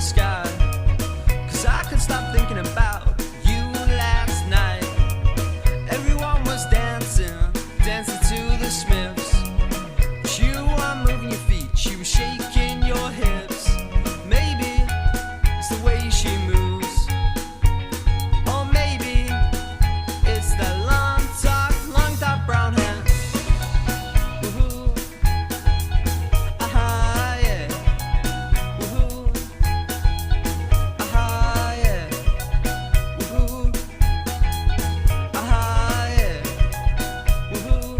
sky. 'Cause I couldn't stop thinking about you last night. Everyone was dancing to the Smiths. But you weren't moving your feet, you were shaking your hips. Maybe it's the way she moves, or maybe it's that long dark brown hair. Woohoo, aha, yeah. Woohoo, aha, yeah. Woohoo, aha, yeah. Woohoo.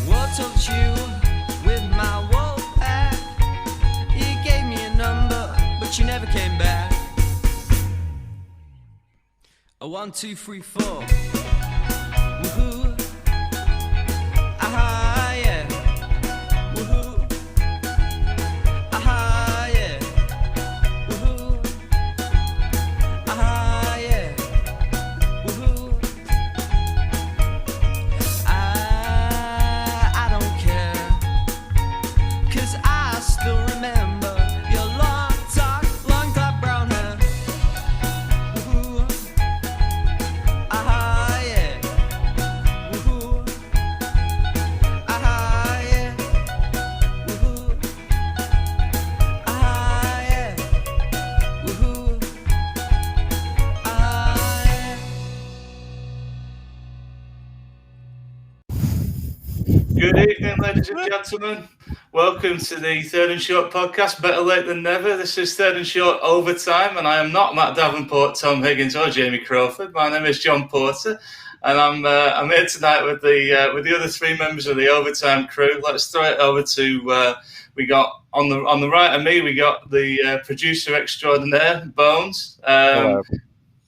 What told you with my wolf pack? You gave me a number, but you never came back. A 1, 2, 3, 4. Woohoo, aha, yeah. Woohoo, aha, yeah. Woohoo, aha, yeah. Woohoo. I don't care, 'cause I still remember your long dark brown hair. Woohoo, aha, yeah. Woohoo, aha, yeah. Woohoo, aha, yeah. Woohoo, aha, yeah. Good evening, ladies and gentlemen. Welcome to the Third and Short podcast. Better late than never. This is Third and Short Overtime, and I am not Matt Davenport, Tom Higgins, or Jamie Crawford. My name is John Porter, and I'm here tonight with the other three members of the Overtime crew. Let's throw it over to we got on the right of me. We got the producer extraordinaire, Bones. Hello.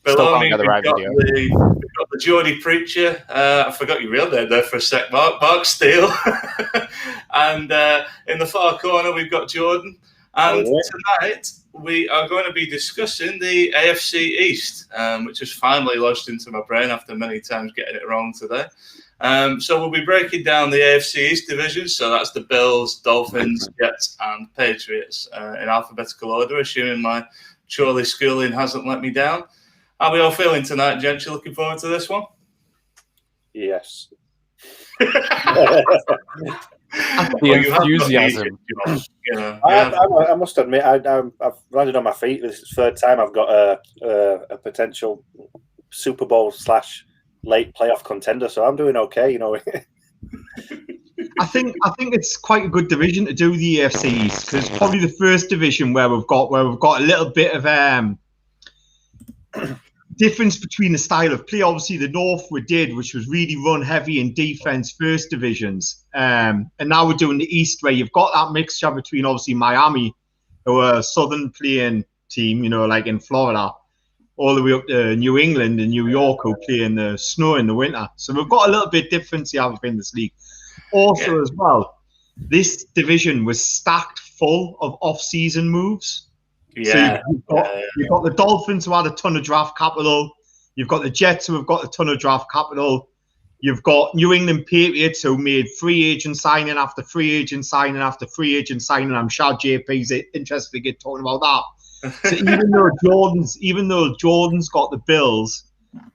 Below Still me, can't get the right video. we've got the Geordie preacher. I forgot your real name there for a sec, Mark Steele. And in the far corner, we've got Jordan. And tonight, we are going to be discussing the AFC East, which has finally lodged into my brain after many times getting it wrong today. So we'll be breaking down the AFC East division. So that's the Bills, Dolphins, Jets, and Patriots in alphabetical order, assuming my Chorley schooling hasn't let me down. How are we all feeling tonight, gents? You looking forward to this one? Yes. The enthusiasm. I must admit, I've landed on my feet. This is the third time I've got a potential Super Bowl / late playoff contender, so I'm doing okay. You know. I think it's quite a good division to do the AFC East, because it's probably the first division where we've got a little bit of difference between the style of play. Obviously, the North which was really run heavy in defense first divisions, and now we're doing the East, where you've got that mixture between obviously Miami, who are a southern playing team, you know, like in Florida, all the way up to New England and New York, who play in the snow in the winter. So we've got a little bit difference here in this league. Also, as well, this division was stacked full of off-season moves. Yeah. So you've got the Dolphins, who had a ton of draft capital. You've got the Jets, who have got a ton of draft capital. You've got New England Patriots, who made free agent signing after free agent signing after free agent signing. I'm sure JP's interested to get talking about that. So even though Jordan's got the Bills,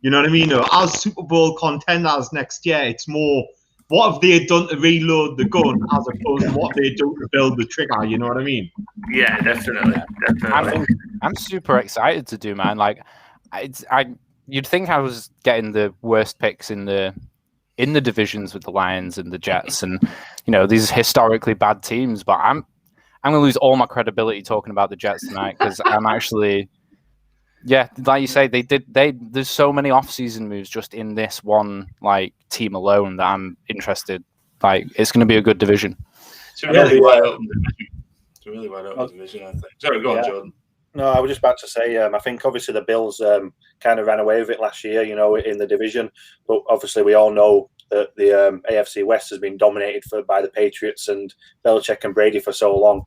you know what I mean? As Super Bowl contenders next year, it's more, what have they done to reload the gun as opposed to what they do to build the trigger? You know what I mean? Yeah, definitely. I'm super excited to do, man. Like, you'd think I was getting the worst picks in the divisions with the Lions and the Jets, and these historically bad teams. But I'm going to lose all my credibility talking about the Jets tonight, because I'm actually. Yeah, like you say, there's so many off-season moves just in this one team alone that I'm interested. It's going to be a good division. It's a really wide open division. I think. Sorry, go on, Jordan. No, I was just about to say, I think obviously the Bills kind of ran away with it last year, in the division. But obviously we all know that the AFC West has been dominated by the Patriots and Belichick and Brady for so long.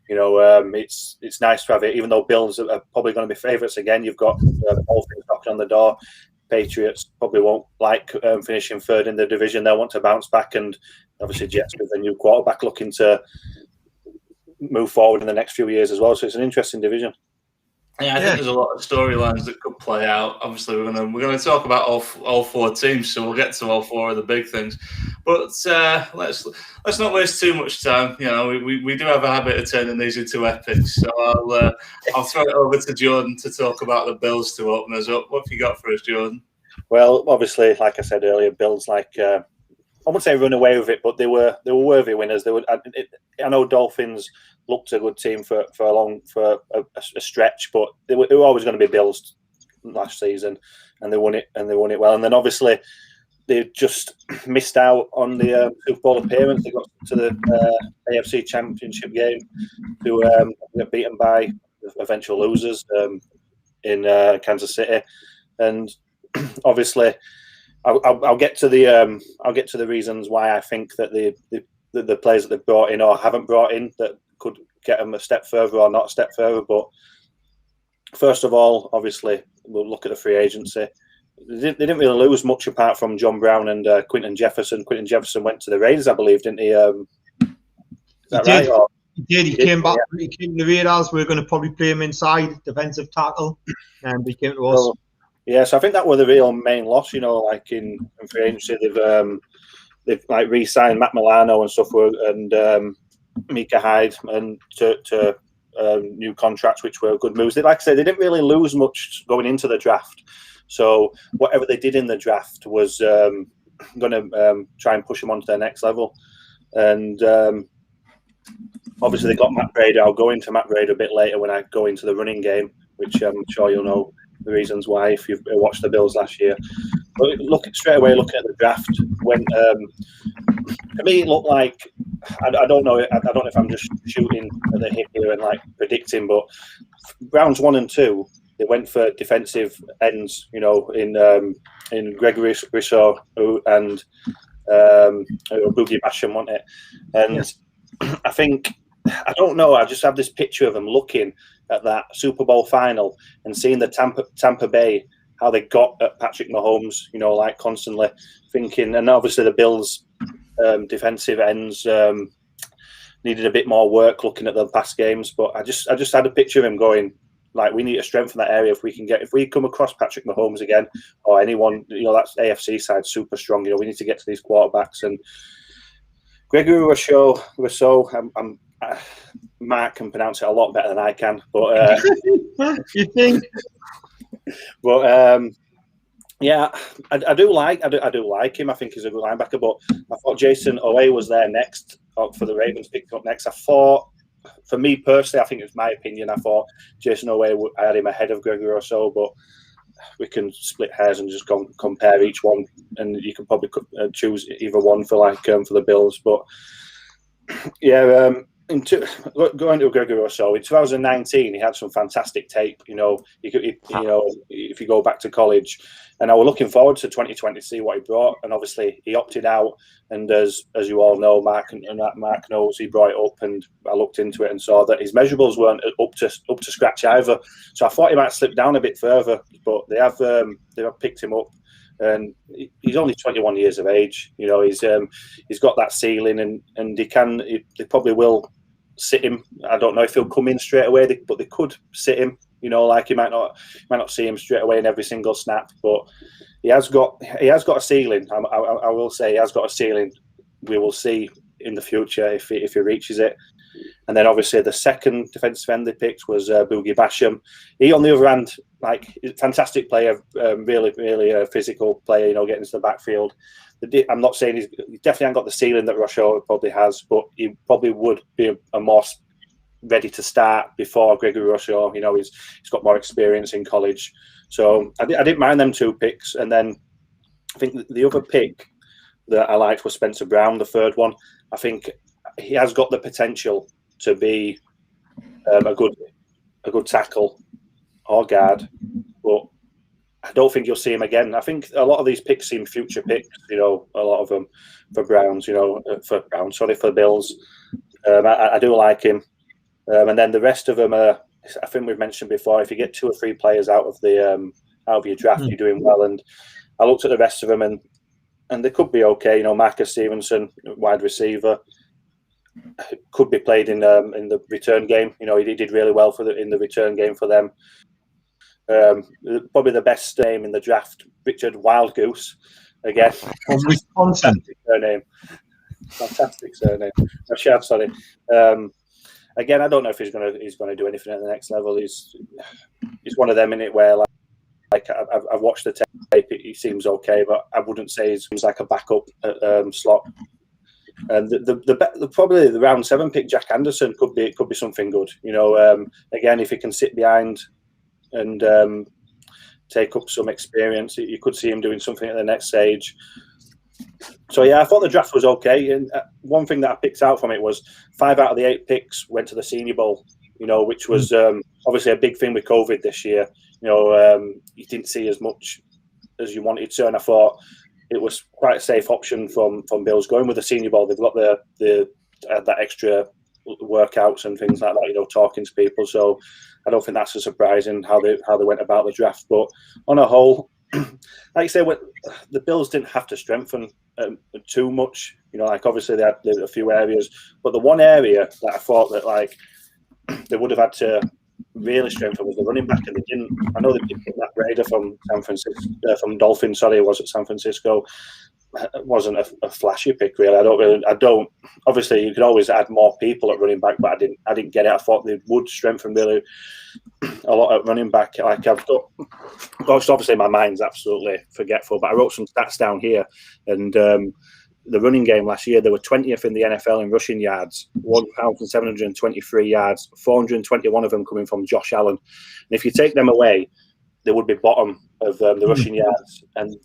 It's nice to have it, even though Bills are probably going to be favourites again. You've got the Dolphins knocking on the door. Patriots probably won't like finishing third in the division. They'll want to bounce back, and obviously Jets with a new quarterback looking to move forward in the next few years as well. So it's an interesting division. Yeah, I think there's a lot of storylines that could play out. Obviously, we're gonna talk about all four teams, so we'll get to all four of the big things. But let's not waste too much time. You know, we do have a habit of turning these into epics. So I'll throw it over to Jordan to talk about the Bills to open us up. What have you got for us, Jordan? Well, obviously, like I said earlier, Bills I wouldn't say run away with it, but they were worthy winners. I know Dolphins looked a good team for a stretch, but they were always going to be Bills last season, and they won it well. And then obviously they just missed out on the Super Bowl appearance. They got to the AFC Championship game to get beaten by eventual losers in Kansas City, and obviously. I'll get to the reasons why I think that the players that they've brought in or haven't brought in that could get them a step further or not a step further. But first of all, obviously, we'll look at the free agency. They didn't really lose much apart from John Brown and Quinton Jefferson. Quinton Jefferson went to the Raiders, I believe, didn't he? Is that right? He did. He came back. Yeah. He came to the Raiders. We're going to probably play him inside defensive tackle, and he came to us. Yeah, so I think that was the real main loss, like in free agency. They've like re-signed Matt Milano and stuff, and Micah Hyde, and to new contracts, which were good moves. Like I said, they didn't really lose much going into the draft. So whatever they did in the draft was going to try and push them onto their next level. And obviously they got Matt Brady. I'll go into Matt Brady a bit later when I go into the running game, which I'm sure you'll know the reasons why if you've watched the Bills last year. But straight away looking at the draft, when to me it looked like I don't know if I'm just shooting at the hip here and like predicting, but rounds 1 and 2 they went for defensive ends, in Gregory Rousseau and Boogie Basham, wasn't it? And I think I don't know. I just have this picture of them looking at that Super Bowl final and seeing the Tampa Bay, how they got at Patrick Mahomes, like constantly thinking. And obviously the Bills defensive ends needed a bit more work looking at the past games. But I just had a picture of him going, like, we need to strengthen that area if we come across Patrick Mahomes again or anyone, that's AFC side super strong. We need to get to these quarterbacks. And Gregory Rousseau, Mark can pronounce it a lot better than I can, but you think? But yeah, I do like him. I think he's a good linebacker. But I thought Jason Owe was there next for the Ravens, picked up next. I thought, for me personally, I think it's my opinion. I thought Jason Owe, I had him ahead of Gregory Rousseau, but we can split hairs and just compare each one, and you can probably choose either one for for the Bills. But yeah. Going to Gregory Rousseau in 2019, he had some fantastic tape. If you go back to college, and I was looking forward to 2020 to see what he brought. And obviously, he opted out. And as you all know, Mark knows, he brought it up, and I looked into it and saw that his measurables weren't up to scratch either. So I thought he might slip down a bit further, but they have picked him up. And he's only 21 years of age. He's got that ceiling, and they probably will sit him. I don't know if he'll come in straight away, but they could sit him. Like you might not see him straight away in every single snap, but he has got a ceiling. I will say he has got a ceiling. We will see in the future if he reaches it. And then obviously the second defensive end they picked was Boogie Basham. He, on the other hand, fantastic player, really, really physical player, getting into the backfield. I'm not saying he definitely hasn't got the ceiling that Rousseau probably has, but he probably would be a more ready to start before Gregory Rousseau. He's got more experience in college. So I didn't mind them two picks. And then I think the other pick that I liked was Spencer Brown, the third one. I think he has got the potential to be a good tackle or guard, but I don't think you'll see him again. I think a lot of these picks seem future picks, a lot of them for Browns, for Bills. I do like him. And then the rest of them are, I think we've mentioned before, if you get 2 or 3 players out of your draft, you're doing well. And I looked at the rest of them and they could be okay. Marcus Stevenson, wide receiver. could be played in the return game. You know, he did really well in the return game for them. Probably the best name in the draft, Richard Wild Goose, again. From Wisconsin. Fantastic surname. Rashad, sorry. Again, I don't know if he's gonna do anything at the next level. He's one of them in it where like I've watched the tape. He seems okay, but I wouldn't say he's like a backup slot. And probably the round 7 pick, Jack Anderson, could be something good. You know, again, if he can sit behind and take up some experience, you could see him doing something at the next stage. So yeah, I thought the draft was okay. And one thing that I picked out from it was 5 out of the 8 picks went to the Senior Bowl. You know, which was obviously a big thing with COVID this year. You know, you didn't see as much as you wanted to, and I thought it was quite a safe option from Bills going with the Senior Bowl. They've got that extra workouts and things like that, you know, talking to people. So I don't think that's a surprising how they went about the draft. But on a whole, like I say, the Bills didn't have to strengthen too much. You know, like obviously they had a few areas, but the one area that I thought that like they would have had to really strengthen was the running back, and they didn't. I know they picked that Raider from from Dolphins. Sorry, it was at San Francisco. It wasn't a flashy pick, really. I don't. Obviously, you could always add more people at running back, but I didn't get it. I thought they would strengthen really a lot at running back. Like I've got, obviously, my mind's absolutely forgetful, but I wrote some stats down here, and the running game last year, they were 20th in the NFL in rushing yards, 1,723 yards, 421 of them coming from Josh Allen. And if you take them away, they would be bottom of the rushing yards. And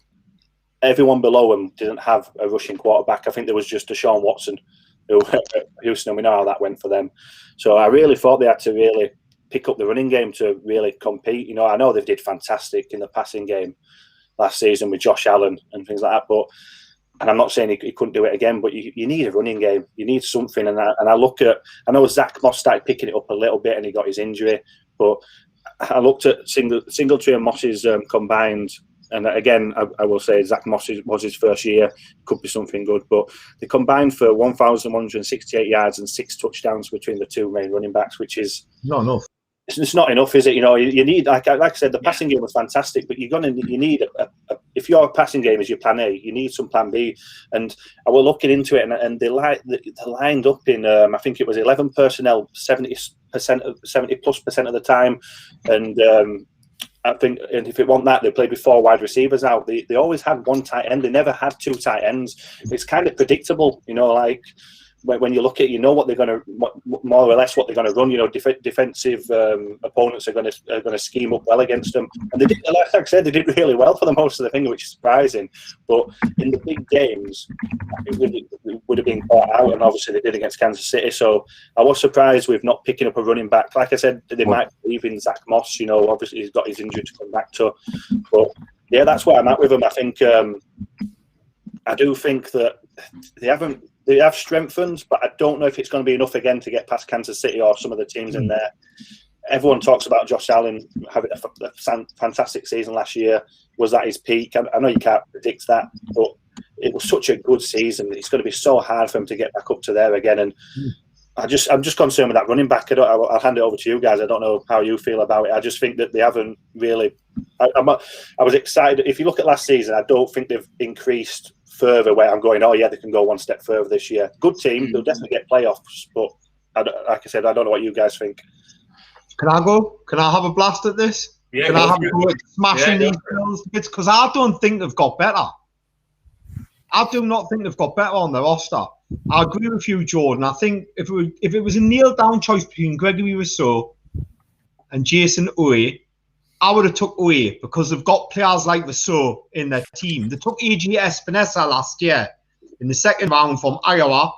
everyone below them didn't have a rushing quarterback. I think there was just Deshaun Watson, who Houston, and we know how that went for them. So I really thought they had to really pick up the running game to really compete. You know, I know they did fantastic in the passing game last season with Josh Allen and things like that, and I'm not saying he couldn't do it again, but you need a running game. You need something. And I know Zach Moss started picking it up a little bit and he got his injury, but I looked at Singletary and Moss's combined. And again, I will say Zach Moss was his first year. Could be something good. But they combined for 1,168 yards and 6 touchdowns between the two main running backs, which is not enough. It's not enough, is it? You know, you need, like I said, the passing game was fantastic, but you need if your passing game is your plan A, you need some plan B. And I was looking into it, and they lined up in I think it was 11 personnel, 70% of the time, and I think, and if it wasn't that, they played with 4 wide receivers out. They always had 1 tight end. They never had 2 tight ends. It's kind of predictable, you know, like. When you look at, you know, what they're going to, more or less what they're going to run. You know, defensive opponents are going to scheme up well against them, and they did. Like I said, they did really well for the most of the thing, which is surprising. But in the big games, it would have been caught out, and obviously they did against Kansas City. So I was surprised with not picking up a running back. Like I said, they might believe in Zach Moss. You know, obviously he's got his injury to come back to, but yeah, that's where I'm at with him. I think I do think that they have strengthened, but I don't know if it's going to be enough again to get past Kansas City or some of the teams in there. Everyone talks about Josh Allen having a fantastic season last year. Was that his peak? I know you can't predict that, but it was such a good season. It's going to be so hard for him to get back up to there again. And I'm just concerned with that running back. I'll hand it over to you guys. I don't know how you feel about it. I just think that they haven't really. I was excited. If you look at last season, I don't think they've increased further where I'm going, oh yeah, they can go one step further this year. Good team, they'll definitely get playoffs, but like I said, I don't know what you guys think. Can I go? Can I have a blast at this? Yeah, can I have a go at smashing these Bills? Because I don't think they've got better. I do not think they've got better on their roster. I agree with you, Jordan. I think if it was a nailed-down choice between Gregory Rousseau and Jason Oye, I would have took Oye because they've got players like Rousseau in their team. They took A.J. Espinosa last year in the second round from Iowa,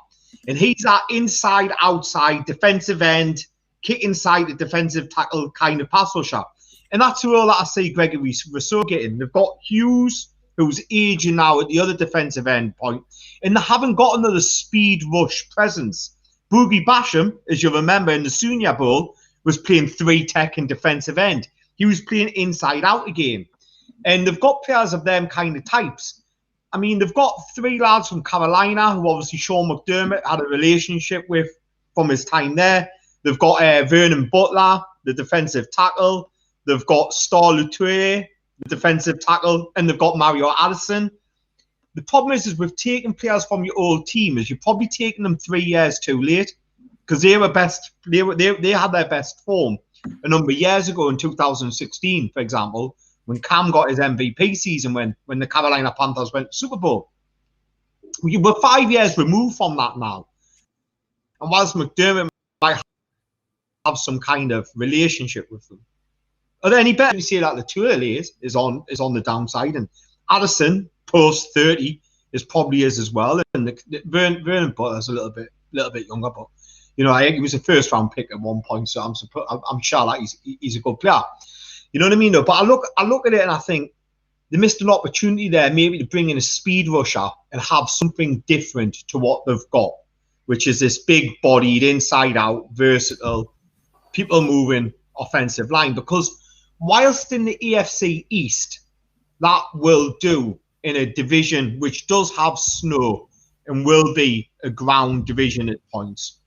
and he's that inside-outside defensive end, kick inside the defensive tackle kind of pass rusher. And that's all that I see Gregory Rousseau getting. They've got Hughes, who's aging now at the other defensive end point, and they haven't got another speed rush presence. Boogie Basham, as you remember in the Senior Bowl, was playing 3-tech in defensive end. He was playing inside out again. And they've got players of them kind of types. I mean, they've got 3 lads from Carolina who obviously Sean McDermott had a relationship with from his time there. They've got Vernon Butler, the defensive tackle. They've got Star Lutue, the defensive tackle, and they've got Mario Addison. The problem is with taking players from your old team is you're probably taking them 3 years too late, because they had their best form a number of years ago in 2016, for example, when Cam got his MVP season when the Carolina Panthers went to Super Bowl. We're 5 years removed from that now. And whilst McDermott might have some kind of relationship with them, are there any better? You see that the Lutue is on the downside, and Addison post 30 is probably as well, and Vernon Butler's a little bit younger, but you know, I think he was a first round pick at one point, so I'm sure that he's a good player. You know what I mean, though? But I look at it and I think they missed an opportunity there, maybe to bring in a speed rusher and have something different to what they've got, which is this big-bodied, inside-out, versatile, people-moving offensive line. Because whilst in the AFC East, that will do in a division which does have snow and will be a ground division at points.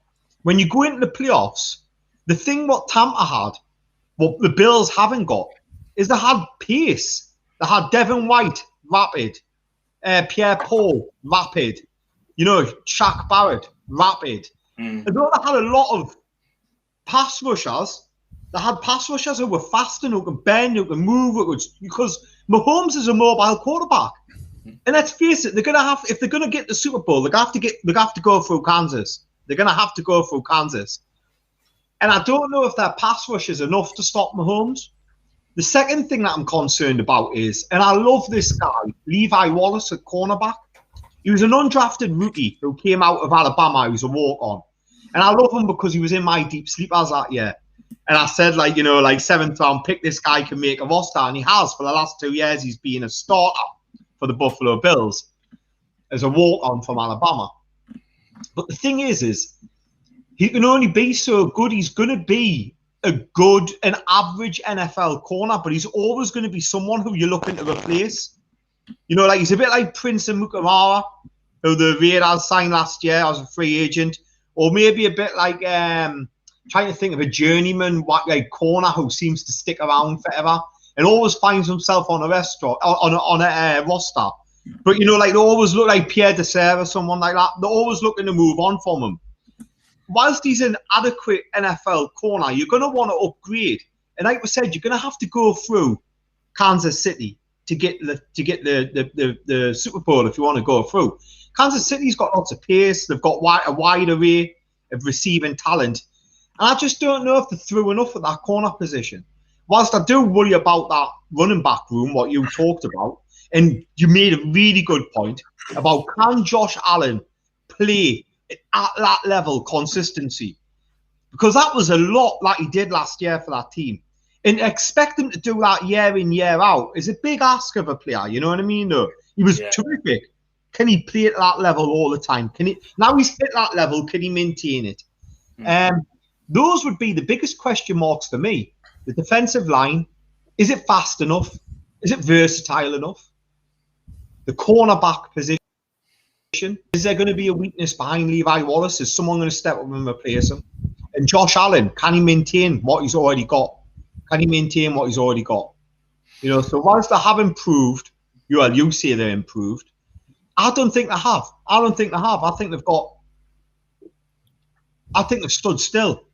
When you go into the playoffs, the thing what Tampa had, what the Bills haven't got, is they had pace. They had Devin White, rapid. Pierre-Paul, rapid. You know, Shaq Barrett, rapid. Although they had a lot of pass rushers, they had pass rushers who were fast and who could bend, who could move, because Mahomes is a mobile quarterback. And let's face it, they're gonna have, if they're gonna get the Super Bowl, they have to go through Kansas. They're gonna have to go through Kansas. And I don't know if their pass rush is enough to stop Mahomes. The second thing that I'm concerned about is, and I love this guy, Levi Wallace at cornerback. He was an undrafted rookie who came out of Alabama. He was a walk-on. And I love him because he was in my deep sleepers that year. And I said, like, you know, like 7th round pick, this guy can make a roster. And he has. For the last 2 years, he's been a starter for the Buffalo Bills as a walk-on from Alabama. But the thing is he can only be so good. He's going to be an average NFL corner, but he's always going to be someone who you're looking to replace. You know, like he's a bit like Prince and Mukamara, who the Raiders signed last year as a free agent, or maybe a bit like trying to think of a journeyman like corner who seems to stick around forever and always finds himself on a roster. But you know, like they always look like Pierre Desir or someone like that. They're always looking to move on from him. Whilst he's an adequate NFL corner, you're going to want to upgrade. And like we said, you're going to have to go through Kansas City to get the Super Bowl if you want to go through. Kansas City's got lots of pace. They've got a wide array of receiving talent. And I just don't know if they're through enough at that corner position. Whilst I do worry about that running back room, what you talked about, and you made a really good point about can Josh Allen play at that level consistency, because that was a lot like he did last year for that team, and expect him to do that year in year out is a big ask of a player. You know what I mean? Though he was terrific. Can he play at that level all the time? Can he, now he's hit that level, can he maintain it? Those would be the biggest question marks for me. The defensive line, is it fast enough? Is it versatile enough? The cornerback position, is there going to be a weakness behind Levi Wallace? Is someone going to step up and replace him? And Josh Allen, can he maintain what he's already got? Can he maintain what he's already got? You know, so whilst they have improved, you say they're improved, I don't think they have. I think they've stood still.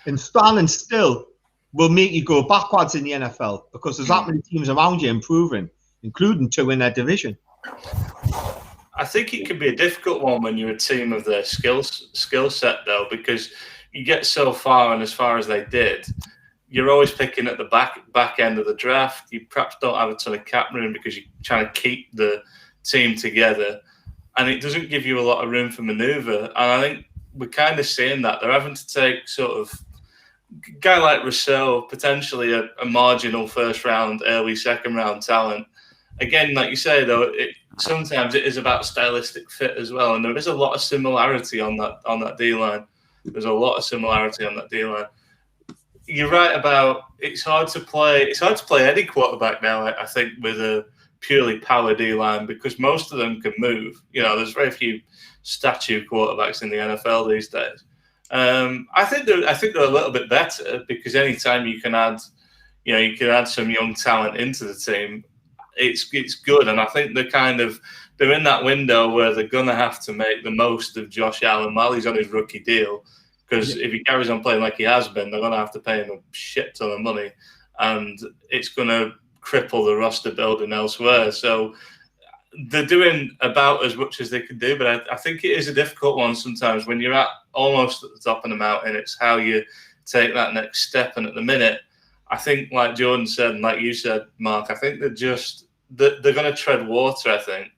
And standing still will make you go backwards in the NFL because there's that many teams around you improving, including 2 in their division. I think it can be a difficult one when you're a team of their skill set, though, because you get so far and as far as they did, you're always picking at the back end of the draft. You perhaps don't have a ton of cap room because you're trying to keep the team together, and it doesn't give you a lot of room for maneuver. And I think we're kind of seeing that. They're having to take sort of a guy like Rousseau, potentially a marginal first round, early second round talent. Again, like you say, though, sometimes it is about stylistic fit as well, and there is a lot of similarity on that D-line. There's a lot of similarity on that D-line. You're right about it's hard to play any quarterback now, I think, with a purely power D-line because most of them can move. There's very few statue quarterbacks in the NFL these days. I think they're a little bit better because anytime you can add some young talent into the team, it's good. And I think they're in that window where they're going to have to make the most of Josh Allen while he's on his rookie deal. Because if he carries on playing like he has been, they're going to have to pay him a shit ton of money. And it's going to cripple the roster building elsewhere. So they're doing about as much as they can do. But I think it is a difficult one sometimes when you're almost at the top of the mountain. It's how you take that next step. And at the minute, I think, like Jordan said, and like you said, Mark, I think they're going to tread water, I think.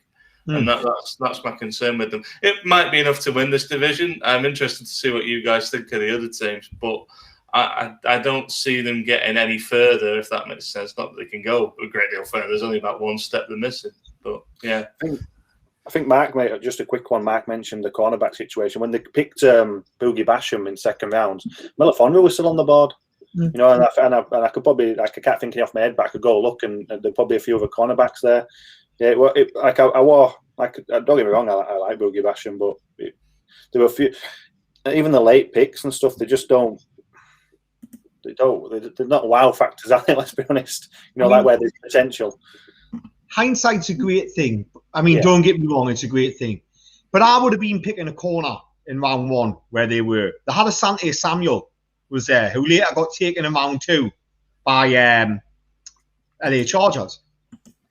And that's my concern with them. It might be enough to win this division. I'm interested to see what you guys think of the other teams, but I don't see them getting any further, if that makes sense. Not that they can go a great deal further. There's only about one step they're missing. But yeah, I think Mark, just a quick one. Mark mentioned the cornerback situation when they picked Boogie Basham in second round. Melifonwu was still on the board. And I could probably, I can't think off my head, but I could go look, and there'd probably a few other cornerbacks there. Yeah, don't get me wrong, I like Boogie Basham, but there were a few, even the late picks and stuff. They're not wow factors, I think. Let's be honest. Like where there's potential. Hindsight's a great thing. I mean, Don't get me wrong, it's a great thing. But I would have been picking a corner in round 1 where they were. They had Asante Samuel was there, who later got taken in round 2 by LA Chargers.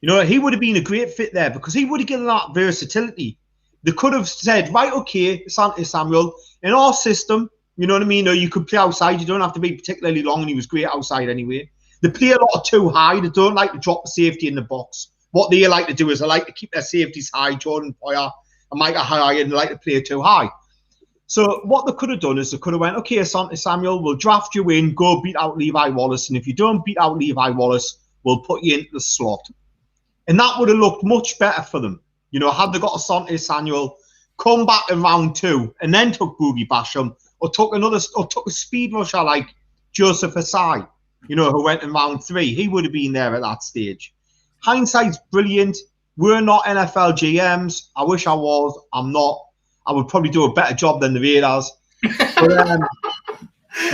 He would have been a great fit there because he would have given that versatility. They could have said, right, okay, Asante Samuel, in our system, you know what I mean? You could play outside. You don't have to be particularly long, and he was great outside anyway. They play a lot of too high. They don't like to drop the safety in the box. What they like to do is they like to keep their safeties high. Jordan Poyer and Micah Hyde, and they like to play too high. So what they could have done is they could have went, okay, Asante Samuel, we'll draft you in, go beat out Levi Wallace. And if you don't beat out Levi Wallace, we'll put you into the slot. And that would have looked much better for them. Had they got Asante Samuel, come back in round 2, and then took Boogie Basham, or took a speed rusher like Joseph Asai, who went in round 3. He would have been there at that stage. Hindsight's brilliant. We're not NFL GMs. I wish I was. I'm not. I would probably do a better job than the Raiders. But,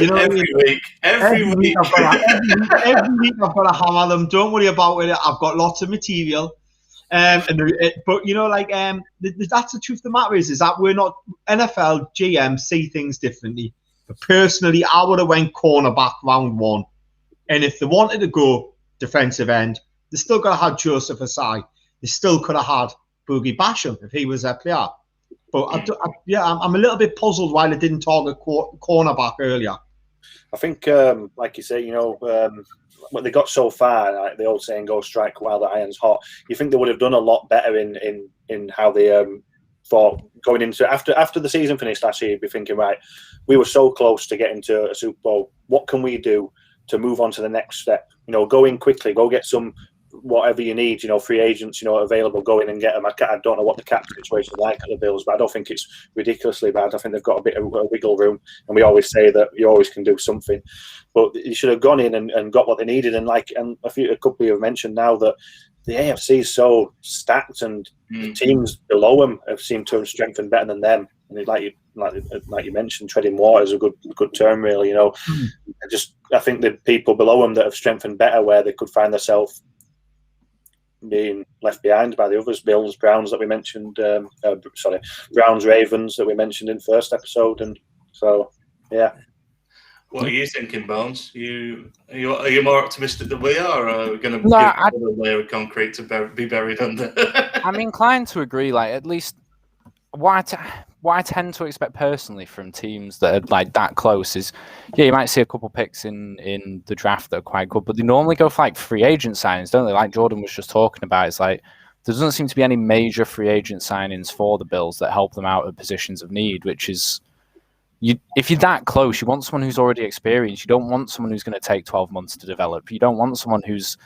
every week I've got to hammer them. Don't worry about it. I've got lots of material. But that's the truth of the matter is that we're not NFL GMs see things differently. But personally, I would have went cornerback round 1, and if they wanted to go defensive end, they still got to have Joseph Asai. They still could have had Boogie Basham if he was a player. But I'm a little bit puzzled why they didn't target cornerback earlier. I think, like you say, what they got so far, like the old saying, "Go strike while the iron's hot." You think they would have done a lot better in how they thought going into after the season finished last year. You'd be thinking, right, we were so close to getting to a Super Bowl. What can we do to move on to the next step? Go in quickly, go get some whatever you need, free agents, available, go in and get them. I don't know what the cap situation is like at the Bills, but I don't think it's ridiculously bad. I think they've got a bit of wiggle room, and we always say that you always can do something. But you should have gone in and got what they needed. And a couple of you have mentioned now that the AFC is so stacked, and the teams below them have seemed to have strengthened better than them. And like you mentioned, treading water is a good term, really. I think the people below them that have strengthened better, where they could find themselves being left behind by the others, Bills, Browns that we mentioned, Browns, Ravens that we mentioned in first episode, and so yeah. What are you thinking, Bones? Are you more optimistic than we are, or are we going to give a layer of concrete to be buried under? I'm inclined to agree. Like, at least what I tend to expect personally from teams that are like that close is, you might see a couple picks in the draft that are quite good, but they normally go for like free agent signings, don't they? Like Jordan was just talking about, it's like there doesn't seem to be any major free agent signings for the Bills that help them out of positions of need, which is, if you're that close, you want someone who's already experienced. You don't want someone who's going to take 12 months to develop. You don't want someone who's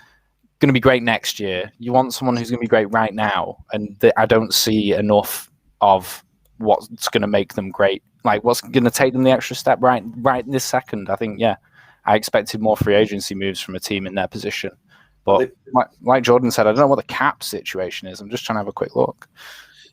going to be great next year. You want someone who's going to be great right now, and I don't see enough of what's going to make them great, like what's going to take them the extra step right this second. I think, I expected more free agency moves from a team in their position. But like Jordan said, I don't know what the cap situation is. I'm just trying to have a quick look.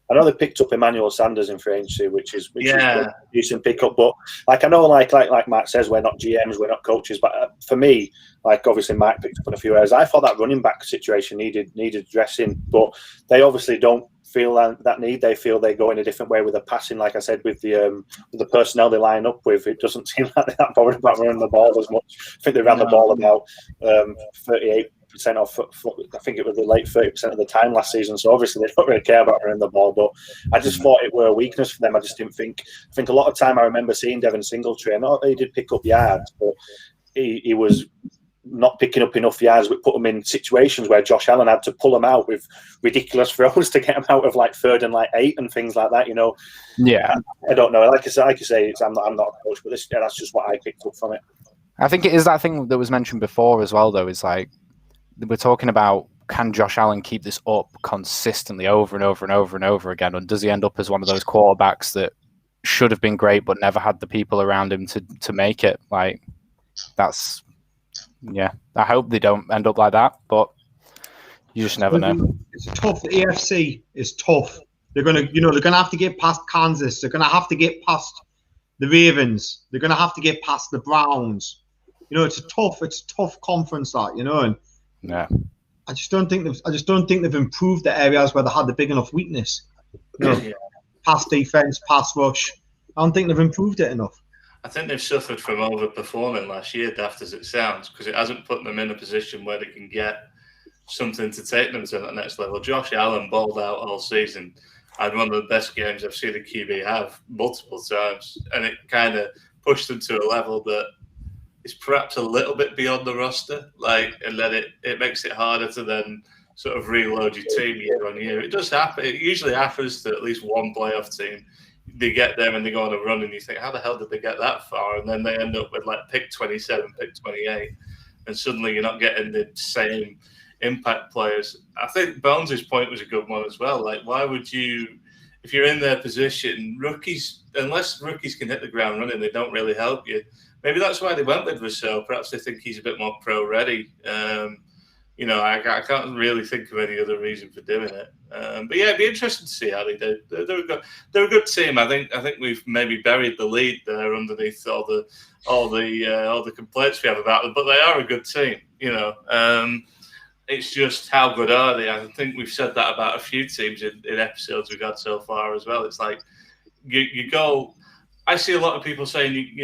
I know they picked up Emmanuel Sanders in free agency, which is Yeah. a decent pickup. But like I know, like Matt says, we're not GMs, we're not coaches. But for me, like obviously Mike picked up in a few areas. I thought that running back situation needed addressing, but they obviously don't feel that need. They feel they go in a different way with the passing. Like I said, with the personnel they line up with, it doesn't seem like they're that bothered about running the ball as much. I think they ran the ball about 38%. Off, I think it was the late 30% of the time last season. So obviously they don't really care about running the ball. But I just thought it were a weakness for them. I just didn't think. I think a lot of time I remember seeing Devin Singletary. I know he did pick up yards, but he was not picking up enough yards. We put him in situations where Josh Allen had to pull him out with ridiculous throws to get him out of like 3rd and like 8 and things like that. You know. Yeah. I don't know. Like I say, I'm not a coach, but that's just what I picked up from it. I think it is that thing that was mentioned before as well, though, is like, we're talking about, can Josh Allen keep this up consistently over and over and over and over again? Or does he end up as one of those quarterbacks that should have been great but never had the people around him to make it? Like, that's, yeah. I hope they don't end up like that, but you just never know. It's tough. The AFC is tough. They're gonna have to get past Kansas. They're gonna have to get past the Ravens. They're gonna have to get past the Browns. You know, it's a tough conference, that, you know, and yeah. I just don't think they've improved the areas where they had the big enough weakness. You know, pass defense, pass rush. I don't think they've improved it enough. I think they've suffered from overperforming last year, daft as it sounds, because it hasn't put them in a position where they can get something to take them to that next level. Josh Allen balled out all season. Had one of the best games I've seen a QB have multiple times, and it kind of pushed them to a level that is perhaps a little bit beyond the roster, and then it makes it harder to then sort of reload your team year on year. It does happen. It usually happens to at least one playoff team. They get there and they go on a run, and you think, how the hell did they get that far? And then they end up with like pick 27, pick 28, and suddenly you're not getting the same impact players. I think Bones' point was a good one as well. Like, why would you, if you're in their position, unless rookies can hit the ground running, they don't really help you. Maybe that's why they went with Rousseau. Perhaps they think he's a bit more pro-ready. I can't really think of any other reason for doing it. But yeah, it'd be interesting to see how they do. They're a good team. I think we've maybe buried the lead there underneath all the complaints we have about them. But they are a good team. You know, it's just how good are they? I think we've said that about a few teams in episodes we've had so far as well. It's like you go. I see a lot of people saying,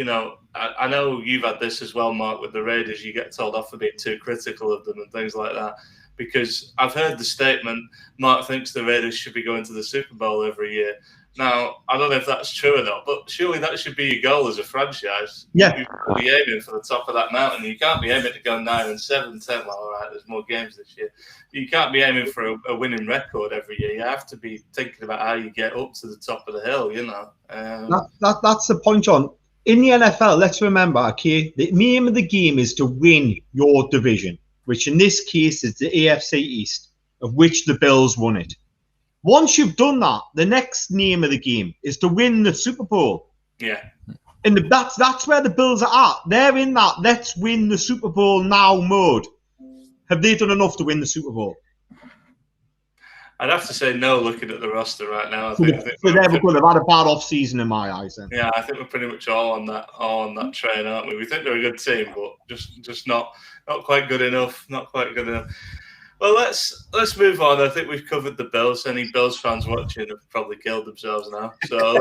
I know you've had this as well, Mark, with the Raiders. You get told off for being too critical of them and things like that. Because I've heard the statement, Mark thinks the Raiders should be going to the Super Bowl every year. Now, I don't know if that's true or not, but surely that should be your goal as a franchise. Yeah. You should be aiming for the top of that mountain. You can't be aiming to go 9-7, 10. Well, all right, there's more games this year. You can't be aiming for a winning record every year. You have to be thinking about how you get up to the top of the hill, you know. That's the point, John. In the NFL, let's remember, okay, the name of the game is to win your division, which in this case is the AFC East, of which the Bills won it. Once you've done that, the next name of the game is to win the Super Bowl. Yeah. And that's where the Bills are at. They're in that let's win the Super Bowl now mode. Have they done enough to win the Super Bowl? I'd have to say no, looking at the roster right now. I So think they've had a bad off-season in my eyes then. Yeah, I think we're pretty much all on that train, aren't we? We think they're a good team, but just not quite good enough. Not quite good enough. Well, let's move on. I think we've covered the Bills. Any Bills fans watching have probably killed themselves now. So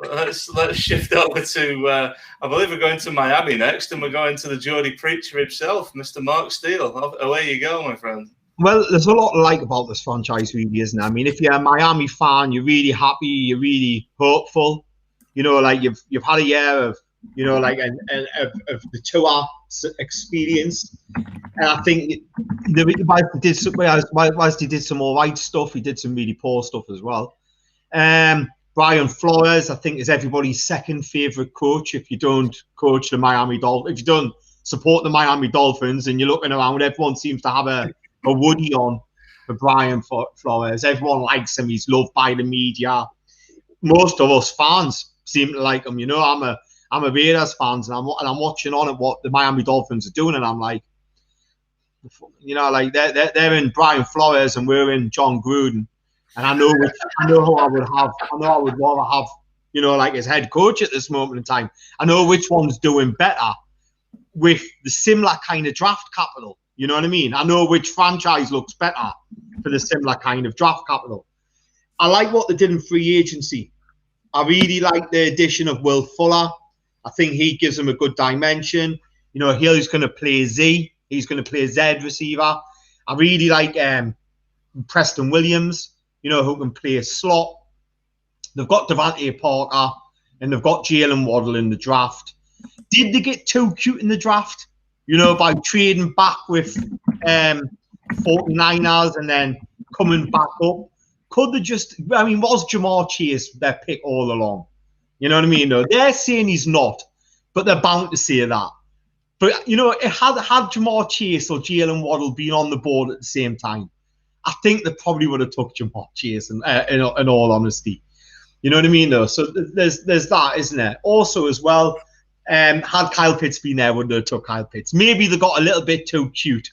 let's shift over to. I believe we're going to Miami next, and we're going to the Geordie preacher himself, Mr. Mark Steele. Away you go, my friend. Well, there's a lot to like about this franchise, really, isn't there? I mean, if you're a Miami fan, you're really happy, you're really hopeful. You know, like you've had a year of, you know, like of the tour experience, and I think whilst he did some all right stuff, he did some really poor stuff as well. Brian Flores, I think, is everybody's second favorite coach. If you don't coach the Miami Dolphins, if you don't support the Miami Dolphins, and you're looking around, everyone seems to have a Woody on for Brian Flores. Everyone likes him. He's loved by the media. Most of us fans seem to like him. You know, I'm a Raiders fan, and I'm watching on at what the Miami Dolphins are doing, and I'm like, You know, like they're in Brian Flores and we're in John Gruden, and I know who I would have. I know I would rather have, you know, like as head coach at this moment in time. I know which one's doing better with the similar kind of draft capital. You know what I mean? I know which franchise looks better for the similar kind of draft capital. I like what they did in free agency. I really like the addition of Will Fuller. I think he gives them a good dimension. You know, he's going to play Z. He's going to play Z receiver. I really like Preston Williams, you know, who can play a slot. They've got Devontae Parker and they've got Jalen Waddle in the draft. Did they get too cute in the draft? You know, by trading back with 49ers and then coming back up? Could they just, I mean, was Jamar Chase their pick all along? You know what I mean? No, they're saying he's not, but they're bound to say that. But, you know, had Jamar Chase or Jalen Waddle been on the board at the same time, I think they probably would have took Jamar Chase in all honesty. You know what I mean, though? So there's that, isn't there? Also, as well, had Kyle Pitts been there, would they have took Kyle Pitts? Maybe they got a little bit too cute,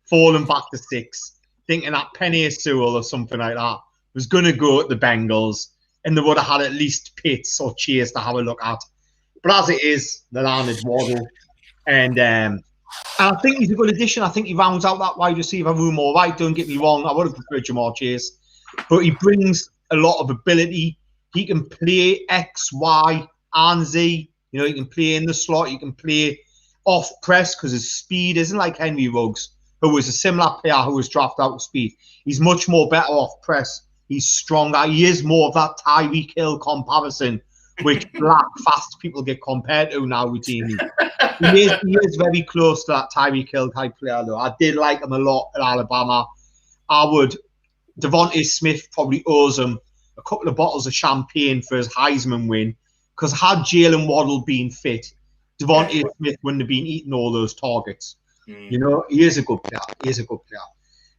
falling back to 6, thinking that Penei Sewell or something like that was going to go at the Bengals, and they would have had at least Pitts or Chase to have a look at. But as it is, they landed Waddle. And I think he's a good addition. I think he rounds out that wide receiver room all right. Don't get me wrong. I would have preferred Jamar Chase. But he brings a lot of ability. He can play X, Y, and Z. You know, he can play in the slot. He can play off press because his speed isn't like Henry Ruggs, who was a similar player who was drafted out with speed. He's much more better off press. He's stronger. He is more of that Tyreek Hill comparison, which black, fast people get compared to now routinely. He is very close to that Tyreek Hill type player, though. I did like him a lot at Alabama. Devontae Smith probably owes him a couple of bottles of champagne for his Heisman win, because had Jalen Waddle been fit, Devontae Smith wouldn't have been eating all those targets. You know, he is a good player.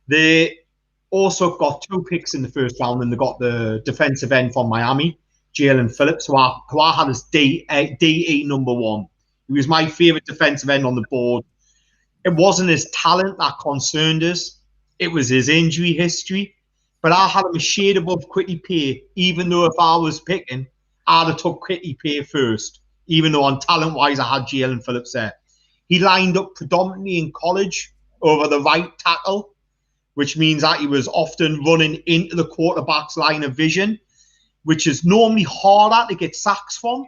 They also got 2 picks in the first round, and they got the defensive end from Miami, Jalen Phillips, who I had as DE number 1. He was my favourite defensive end on the board. It wasn't his talent that concerned us. It was his injury history. But I had him a shade above Kwity Paye, even though if I was picking, I'd have took Kwity Paye first, even though on talent-wise I had Jalen Phillips there. He lined up predominantly in college over the right tackle, which means that he was often running into the quarterback's line of vision, which is normally harder to get sacks from,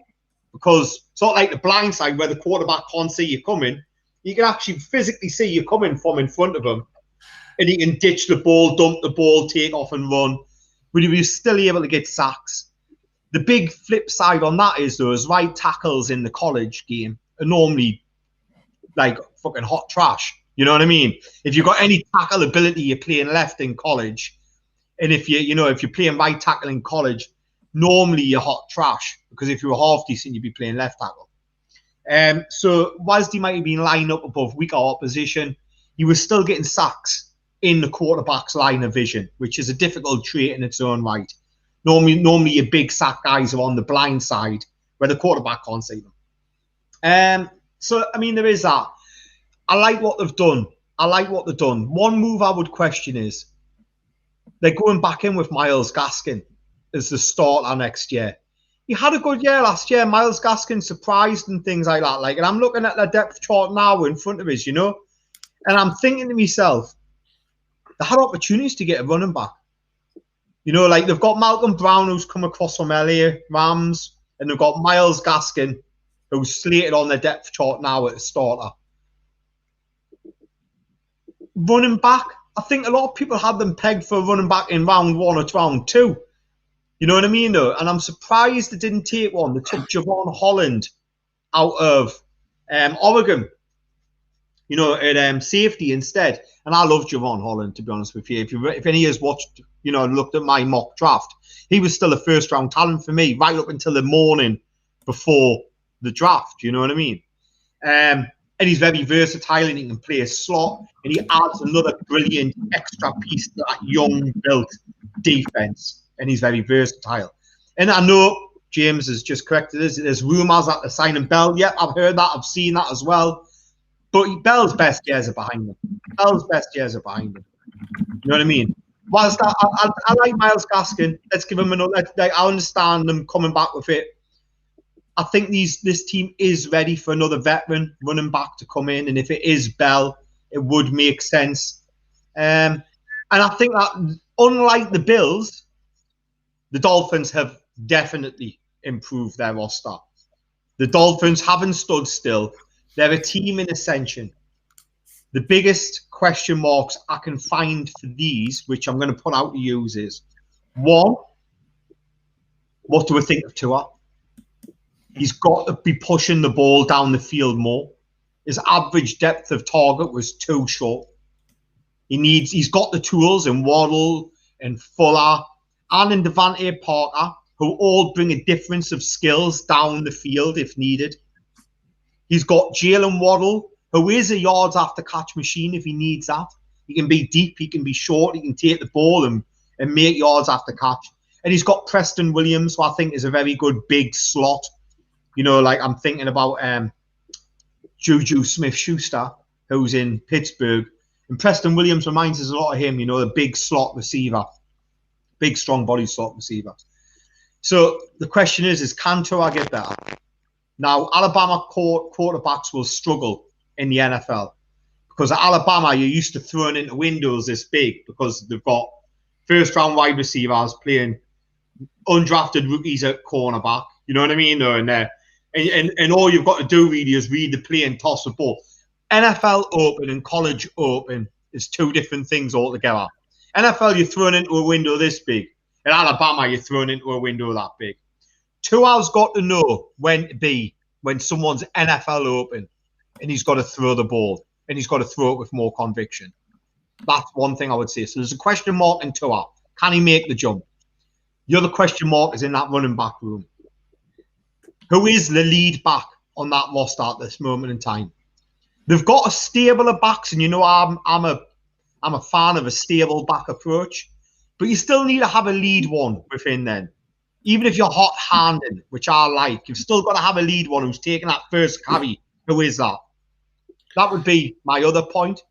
because it's not like the blind side where the quarterback can't see you coming. You can actually physically see you coming from in front of him, and he can ditch the ball, dump the ball, take off and run, but he was still able to get sacks. The big flip side on that is, though, is right tackles in the college game are normally like fucking hot trash. You know what I mean? If you've got any tackle ability, you're playing left in college, and if you're playing right tackle in college, normally you're hot trash, because if you were half decent, you'd be playing left tackle. So whilst he might have been lined up above weaker opposition, he was still getting sacks in the quarterback's line of vision, which is a difficult trait in its own right. Normally your big sack guys are on the blind side where the quarterback can't see them. So, I mean, there is that. I like what they've done. One move I would question is they're going back in with Myles Gaskin as the starter next year. He had a good year last year. Myles Gaskin surprised and things like that. And I'm looking at the depth chart now in front of us, you know, and I'm thinking to myself, they had opportunities to get a running back. You know, like they've got Malcolm Brown, who's come across from LA Rams, and they've got Myles Gaskin, who's slated on their depth chart now at the starter. Running back, I think a lot of people had them pegged for running back in round 1 or round 2. You know what I mean, though? And I'm surprised they didn't take one. They took Javon Holland out of Oregon, you know, at safety instead. And I love Javon Holland, to be honest with you. If any of us watched, you know, looked at my mock draft, he was still a first-round talent for me right up until the morning before the draft. You know what I mean? And he's very versatile, and he can play a slot, and he adds another brilliant extra piece to that young-built defense. And he's very versatile. And I know James has just corrected this. There's rumours that they're signing Bell. Yeah, I've heard that. I've seen that as well. But Bell's best years are behind him. Bell's best years are behind him. You know what I mean? Whilst I like Myles Gaskin, let's give him another. I understand them coming back with it. I think this team is ready for another veteran running back to come in, and if it is Bell, it would make sense. And I think that unlike the Bills, the Dolphins have definitely improved their roster. The Dolphins haven't stood still. They're a team in ascension. The biggest question marks I can find for these, which I'm going to put out to you, is one, what do we think of Tua? He's got to be pushing the ball down the field more. His average depth of target was too short. He's got the tools in Waddle and Fuller and in Devontae Parker, who all bring a difference of skills down the field if needed. He's got Jalen Waddle, who is a yards after catch machine if he needs that. He can be deep, he can be short, he can take the ball and make yards after catch. And he's got Preston Williams, who I think is a very good big slot. You know, like I'm thinking about Juju Smith-Schuster, who's in Pittsburgh. And Preston Williams reminds us a lot of him, you know, the big slot receiver. Big, strong body slot receiver. So the question is can Tua get better? Now, Alabama quarterbacks will struggle in the NFL because at Alabama, you're used to throwing into windows this big because they've got first-round wide receivers playing undrafted rookies at cornerback. You know what I mean? And all you've got to do really is read the play and toss the ball. NFL Open and college Open is two different things altogether. NFL, you're thrown into a window this big. In Alabama, you're thrown into a window that big. Tua's got to know when someone's NFL Open and he's got to throw the ball and he's got to throw it with more conviction. That's one thing I would say. So there's a question mark in Tua. Can he make the jump? The other question mark is in that running back room. Who is the lead back on that roster at this moment in time? They've got a stable of backs, and you know I'm a fan of a stable back approach, but you still need to have a lead one within then. Even if you're hot-handed, which I like, you've still got to have a lead one who's taking that first carry. Who is that? That would be my other point.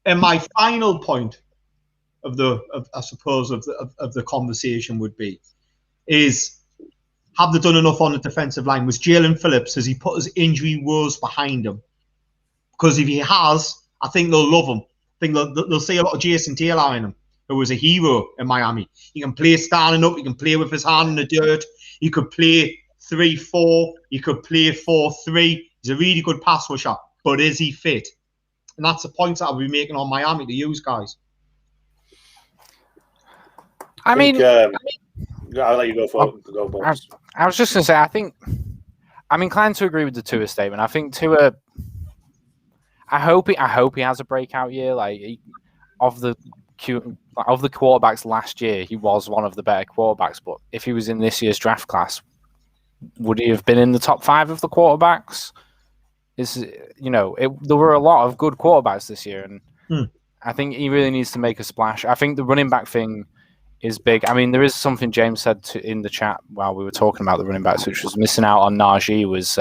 And my final point of the conversation would be have they done enough on the defensive line? Was Jalen Phillips, has he put his injury woes behind him? Because if he has, I think they'll love him. I think they'll see a lot of Jason Taylor in him, who was a hero in Miami. He can play standing up. He can play with his hand in the dirt. He could play 3-4. He could play 4-3. He's a really good pass rusher. But is he fit? And that's the point that I'll be making on Miami to use, guys. I'll let you go for it. I was just going to say, I think I'm inclined to agree with the Tua statement. I think Tua, I hope he has a breakout year. Like of the quarterbacks last year, he was one of the better quarterbacks. But if he was in this year's draft class, would he have been in the top 5 of the quarterbacks? There were a lot of good quarterbacks this year, and I think he really needs to make a splash. I think the running back thing is big. I mean, there is something James said in the chat while we were talking about the running backs, which was missing out on Najee was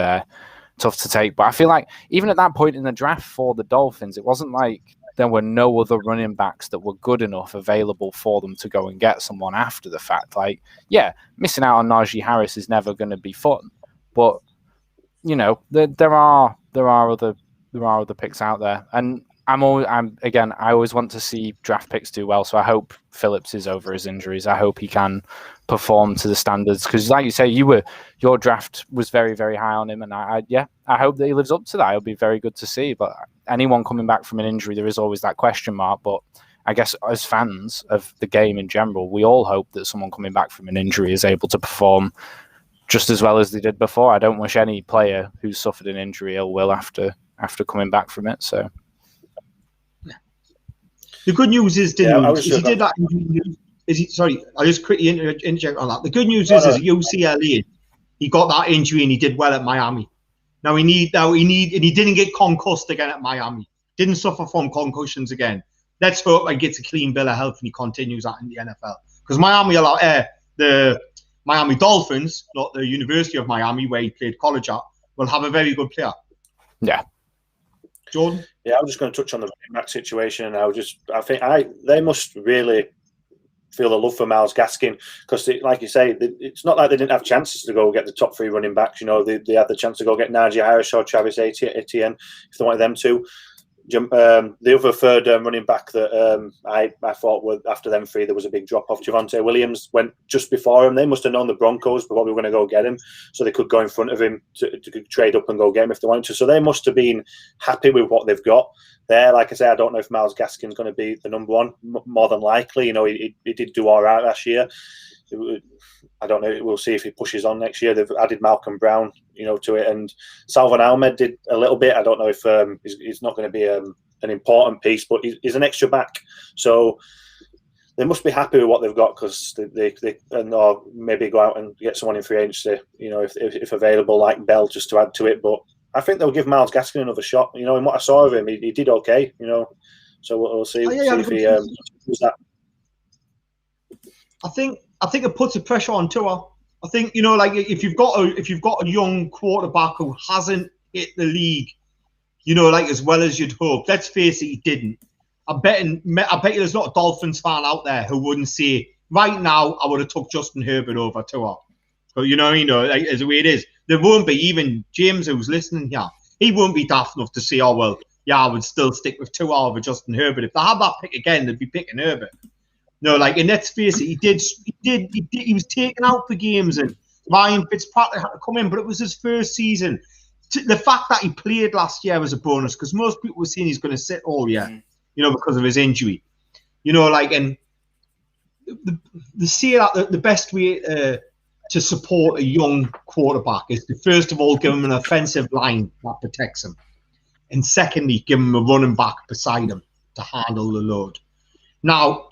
tough to take. But I feel like even at that point in the draft for the Dolphins, it wasn't like there were no other running backs that were good enough available for them to go and get someone after the fact. Like, yeah, missing out on Najee Harris is never going to be fun, but you know, there are other picks out there, and I always want to see draft picks do well. So I hope Phillips is over his injuries. I hope he can perform to the standards because, like you say, your draft was very, very high on him, and I hope that he lives up to that. It'll be very good to see. But anyone coming back from an injury, there is always that question mark. But I guess as fans of the game in general, we all hope that someone coming back from an injury is able to perform just as well as they did before. I don't wish any player who's suffered an injury ill will after coming back from it. So. The good news is, he did that injury. Sorry, I just quickly interject on that. The good news is at UCLA, he got that injury and he did well at Miami. Now he didn't get concussed again at Miami. Didn't suffer from concussions again. Let's hope he gets a clean bill of health and he continues that in the NFL. Because the Miami Dolphins, not the University of Miami where he played college at, will have a very good player. Yeah. Jordan? Yeah, I was just going to touch on the running back situation. I think they must really feel the love for Myles Gaskin because, like you say, it's not like they didn't have chances to go get the top 3 running backs. You know, they had the chance to go get Najee Harris or Travis Etienne if they wanted them to. The other third running back that I thought were after them 3, there was a big drop off. Javonte Williams went just before him. They must have known the Broncos probably were going to go get him, so they could go in front of him to trade up and go get him if they wanted to. So they must have been happy with what they've got there. Like I say, I don't know if Myles Gaskin's going to be the number 1. More than likely, you know, he did do all right last year. I don't know. We'll see if he pushes on next year. They've added Malcolm Brown, you know, to it, and Salvon Ahmed did a little bit. I don't know if he's not going to be an important piece, but he's an extra back. So they must be happy with what they've got because or maybe go out and get someone in free agency, you know, if available, like Bell, just to add to it. But I think they'll give Myles Gaskin another shot. You know, in what I saw of him, he did okay. You know, so we'll see. See if he does that. I think it puts a pressure on Tua. I think, you know, like if you've got a young quarterback who hasn't hit the league, you know, like as well as you'd hope. Let's face it, he didn't. I bet you there's not a Dolphins fan out there who wouldn't say right now I would have took Justin Herbert over Tua. But you know, like, as the way it is, there won't be even James who's listening here. He won't be daft enough to say, oh well, yeah, I would still stick with Tua over Justin Herbert. If they had that pick again, they'd be picking Herbert. No, like, and let's face it, he was taken out for games, and Ryan Fitzpatrick had to come in, but it was his first season. The fact that he played last year was a bonus because most people were saying he's going to sit all year, you know, because of his injury. You know, like, and they say that the best way to support a young quarterback is to first of all give him an offensive line that protects him, and secondly give him a running back beside him to handle the load. Now,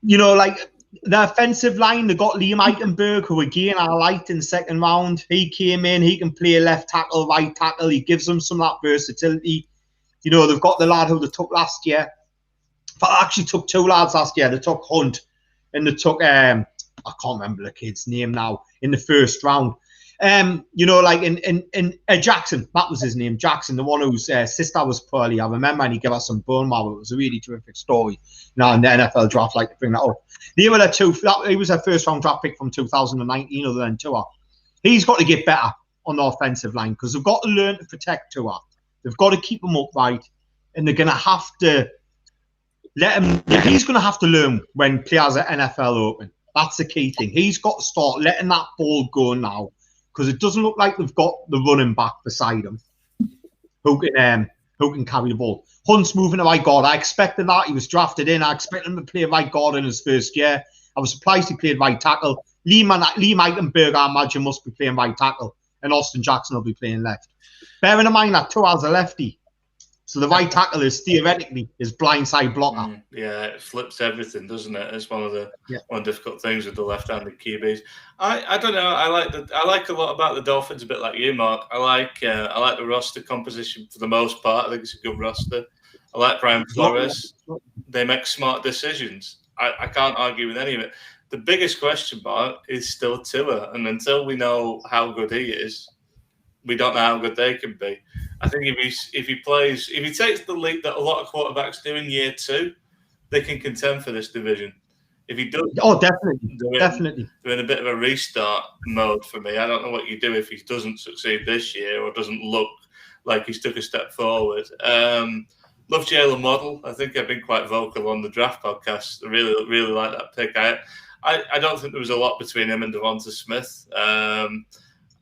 you know, like the offensive line, they got Liam Eichenberg, who again I liked in the second round. He came in, he can play left tackle, right tackle. He gives them some of that versatility. You know, they've got the lad who they took last year. But I actually took 2 lads last year. They took Hunt and they took, I can't remember the kid's name now, in the first round. You know, like in Jackson, that was his name, Jackson, the one whose sister was poorly. I remember, and he gave us some bone marrow. It was a really terrific story. Now in the NFL draft, like to bring that up. They were he was a first round draft pick from 2019, other than Tua. He's got to get better on the offensive line because they've got to learn to protect Tua. They've got to keep him upright, and they're going to have to let him. He's going to have to learn when players are NFL open. That's the key thing. He's got to start letting that ball go now. Because it doesn't look like they've got the running back beside him who can carry the ball. Hunt's moving to right guard. I expected that. He was drafted in. I expected him to play right guard in his first year. I was surprised he played right tackle. Lee Eichenberg, I imagine, must be playing right tackle. And Austin Jackson will be playing left. Bearing in mind that Tua's a lefty. So the right tackle is theoretically his blindside blocker. Yeah, it flips everything, doesn't it? It's one of the difficult things with the left-handed QBs. I don't know. I like a lot about the Dolphins, a bit like you, Mark. I like the roster composition for the most part. I think it's a good roster. I like Brian Flores. They make smart decisions. I can't argue with any of it. The biggest question mark is still Tua, and until we know how good he is, we don't know how good they can be. I think if he takes the leap that a lot of quarterbacks do in year 2, they can contend for this division. If he does, definitely, they're in a bit of a restart mode for me. I don't know what you do if he doesn't succeed this year or doesn't look like he's took a step forward. Love Jalen Waddle. I think I've been quite vocal on the draft podcast. I really like that pick. I don't think there was a lot between him and Devonta Smith. And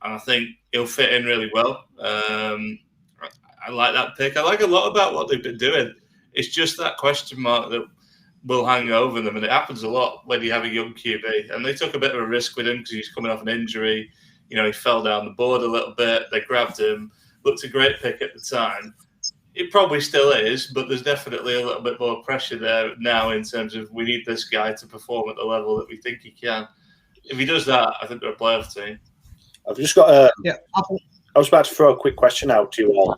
I think he'll fit in really well. I like that pick. I like a lot about what they've been doing. It's just that question mark that will hang over them, and it happens a lot when you have a young QB. And they took a bit of a risk with him because he's coming off an injury. You know, he fell down the board a little bit. They grabbed him. Looked a great pick at the time. It probably still is, but there's definitely a little bit more pressure there now in terms of we need this guy to perform at the level that we think he can. If he does that, I think they're a playoff team. I've just got I was about to throw a quick question out to you all.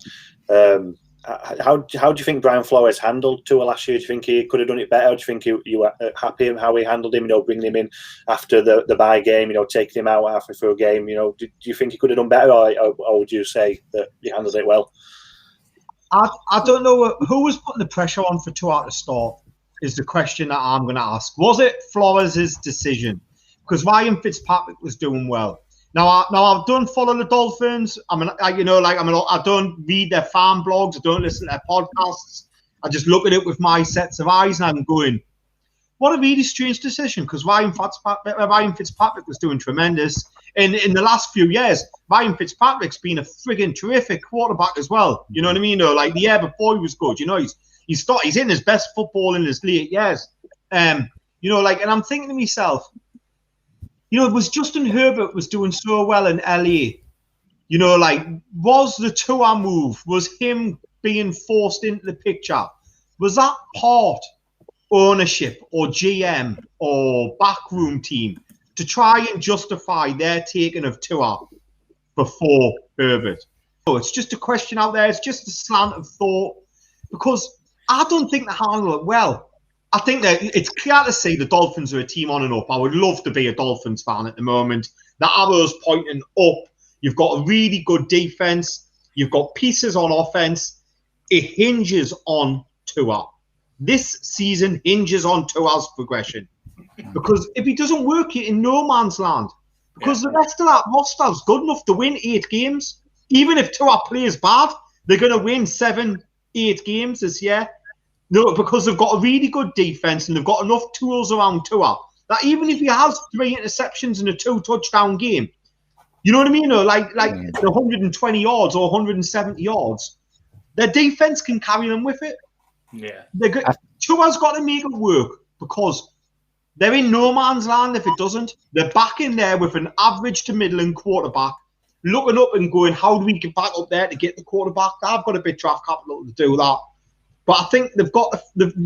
How do you think Brian Flores handled Tua last year? Do you think he could have done it better? Do you think you were happy with how he handled him? You know, bringing him in after the bye game. You know, taking him out halfway through a game. You know, do you think he could have done better, or would you say that he handled it well? I don't know who was putting the pressure on for Tua to start. Is the question that I'm going to ask. Was it Flores' decision? Because Ryan Fitzpatrick was doing well. Now I don't follow the Dolphins. I don't read their fan blogs. I don't listen to their podcasts. I just look at it with my sets of eyes, and I'm going, what a really strange decision. Because Ryan Fitzpatrick was doing tremendous. In the last few years, Ryan Fitzpatrick's been a friggin' terrific quarterback as well. You know what I mean? Like the year before he was good. You know, he's in his best football in his late years. And I'm thinking to myself, it was Justin Herbert was doing so well in LA. Was the Tua move, was him being forced into the picture, was that part ownership or GM or backroom team to try and justify their taking of Tua before Herbert? So it's just a question out there. It's just a slant of thought, because I don't think they handle it well. I think that it's clear to see the Dolphins are a team on and up. I would love to be a Dolphins fan at the moment. The arrow's pointing up. You've got a really good defense. You've got pieces on offense. It hinges on Tua. This season hinges on Tua's progression. Because if he doesn't work, you're in no man's land. Because the rest of that roster is good enough to win 8 games. Even if Tua plays bad, they're going to win 7-8 games this year. No, because they've got a really good defense and they've got enough tools around Tua that even if he has 3 interceptions in a 2-touchdown game, you know what I mean? Like 120 yards or 170 yards, their defense can carry them with it. Yeah. Tua's got to make it work, because they're in no man's land if it doesn't. They're back in there with an average to middling quarterback, looking up and going, how do we get back up there to get the quarterback? I've got a bit of draft capital to do that. But I think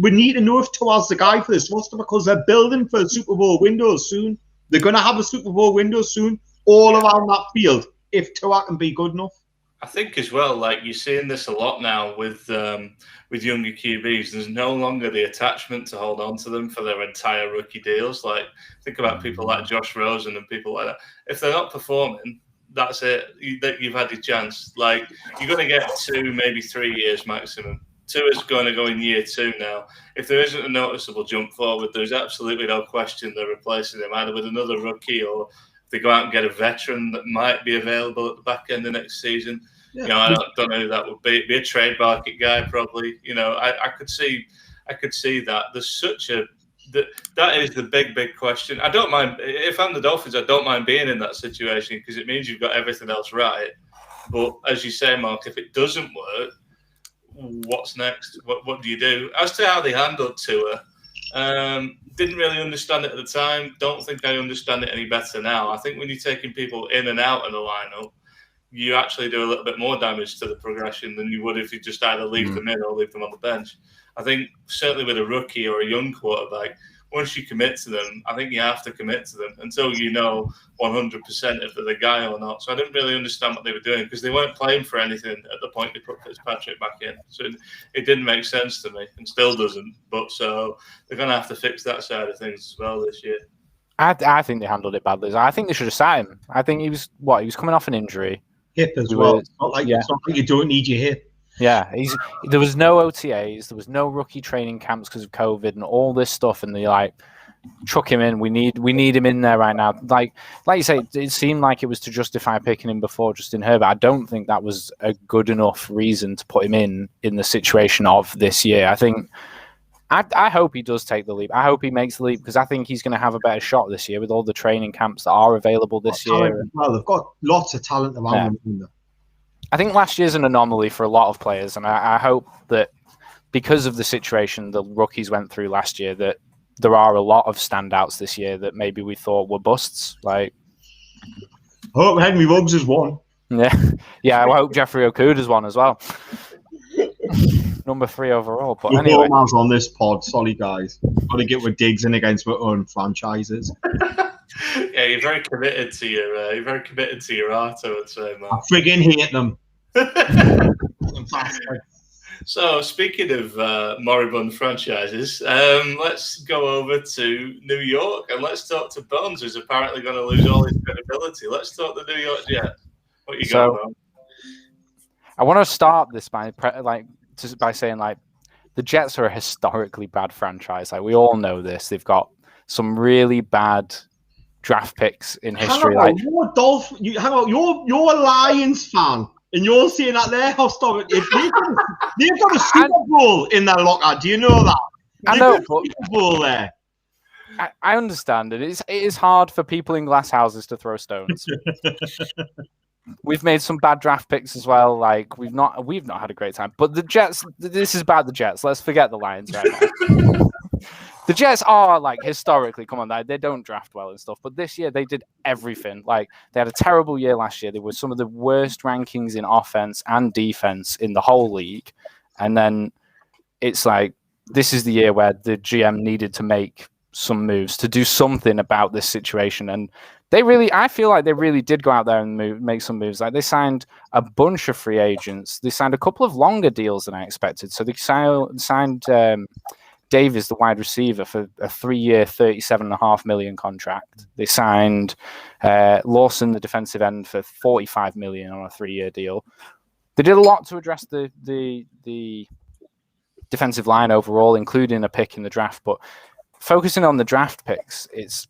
we need to know if Tua's the guy for this roster, because they're building for Super Bowl windows soon. They're going to have a Super Bowl window soon all around that field if Tua can be good enough. I think as well, like you're seeing this a lot now with younger QBs. There's no longer the attachment to hold on to them for their entire rookie deals. Like think about people like Josh Rosen and people like that. If they're not performing, that's it. You've had your chance. Like you're going to get 2, maybe 3 years maximum. Tua is going to go in year 2 now. If there isn't a noticeable jump forward, there's absolutely no question they're replacing him either with another rookie, or if they go out and get a veteran that might be available at the back end of next season. Yeah. I don't know who that would be. It'd be a trade market guy probably. I could see that. There's that is the big question. I don't mind if I'm the Dolphins. I don't mind being in that situation because it means you've got everything else right. But as you say, Mark, if it doesn't work, what's next? What do you do? As to how they handled Tua, didn't really understand it at the time. Don't think I understand it any better now. I think when you're taking people in and out of the lineup, you actually do a little bit more damage to the progression than you would if you just either leave them in or leave them on the bench. I think certainly with a rookie or a young quarterback, once you commit to them, I think you have to commit to them until you know 100% if they're the guy or not. So I didn't really understand what they were doing because they weren't playing for anything at the point they put Fitzpatrick back in. So it didn't make sense to me and still doesn't. But so they're going to have to fix that side of things as well this year. I think they handled it badly. I think they should have sat him. I think he was coming off an injury. Hip as well. It's not like you don't need your hip. Yeah, there was no OTAs, there was no rookie training camps because of COVID and all this stuff, and they chuck him in. We need him in there right now. Like you say, it seemed like it was to justify picking him before Justin Herbert. I don't think that was a good enough reason to put him in the situation of this year. I think I hope he does take the leap. I hope he makes the leap because I think he's going to have a better shot this year with all the training camps that are available this year. Well, they've got lots of talent around them. I think last year's an anomaly for a lot of players, and I hope that because of the situation the rookies went through last year, that there are a lot of standouts this year that maybe we thought were busts. Like, I hope Henry Ruggs is one. Yeah. I hope Jeffrey Okuda's one as well. Number 3 overall. But anyway, man's on this pod. Sorry, guys. Got to get with Diggs in against our own franchises. Yeah, you're very committed to your art, I would say, man. I friggin' hate them. So, speaking of moribund franchises, let's go over to New York and let's talk to Bones, who's apparently going to lose all his credibility. Let's talk to New York Jets. What you got, Bones? I want to start this by saying like the Jets are a historically bad franchise. Like we all know this. They've got some really bad draft picks in history. Hang on, you're a Lions fan, and you're saying that they're historic. They've got a Super Bowl in their locker. Do you know that? I know, but Super Bowl there. I understand it. It is hard for people in glass houses to throw stones. We've made some bad draft picks as well. Like we've not had a great time. But the Jets. This is about the Jets. Let's forget the Lions right now. The Jets are like historically, come on, they don't draft well and stuff. But this year they did everything. Like they had a terrible year last year. They were some of the worst rankings in offense and defense in the whole league. And then it's like this is the year where the GM needed to make some moves to do something about this situation. And I feel like they really did go out there and make some moves. Like they signed a bunch of free agents. They signed a couple of longer deals than I expected. So they signed Davis, the wide receiver, for a 3-year, $37.5 million contract. They signed Lawson, the defensive end, for $45 million on a 3-year deal. They did a lot to address the defensive line overall, including a pick in the draft. But focusing on the draft picks, it's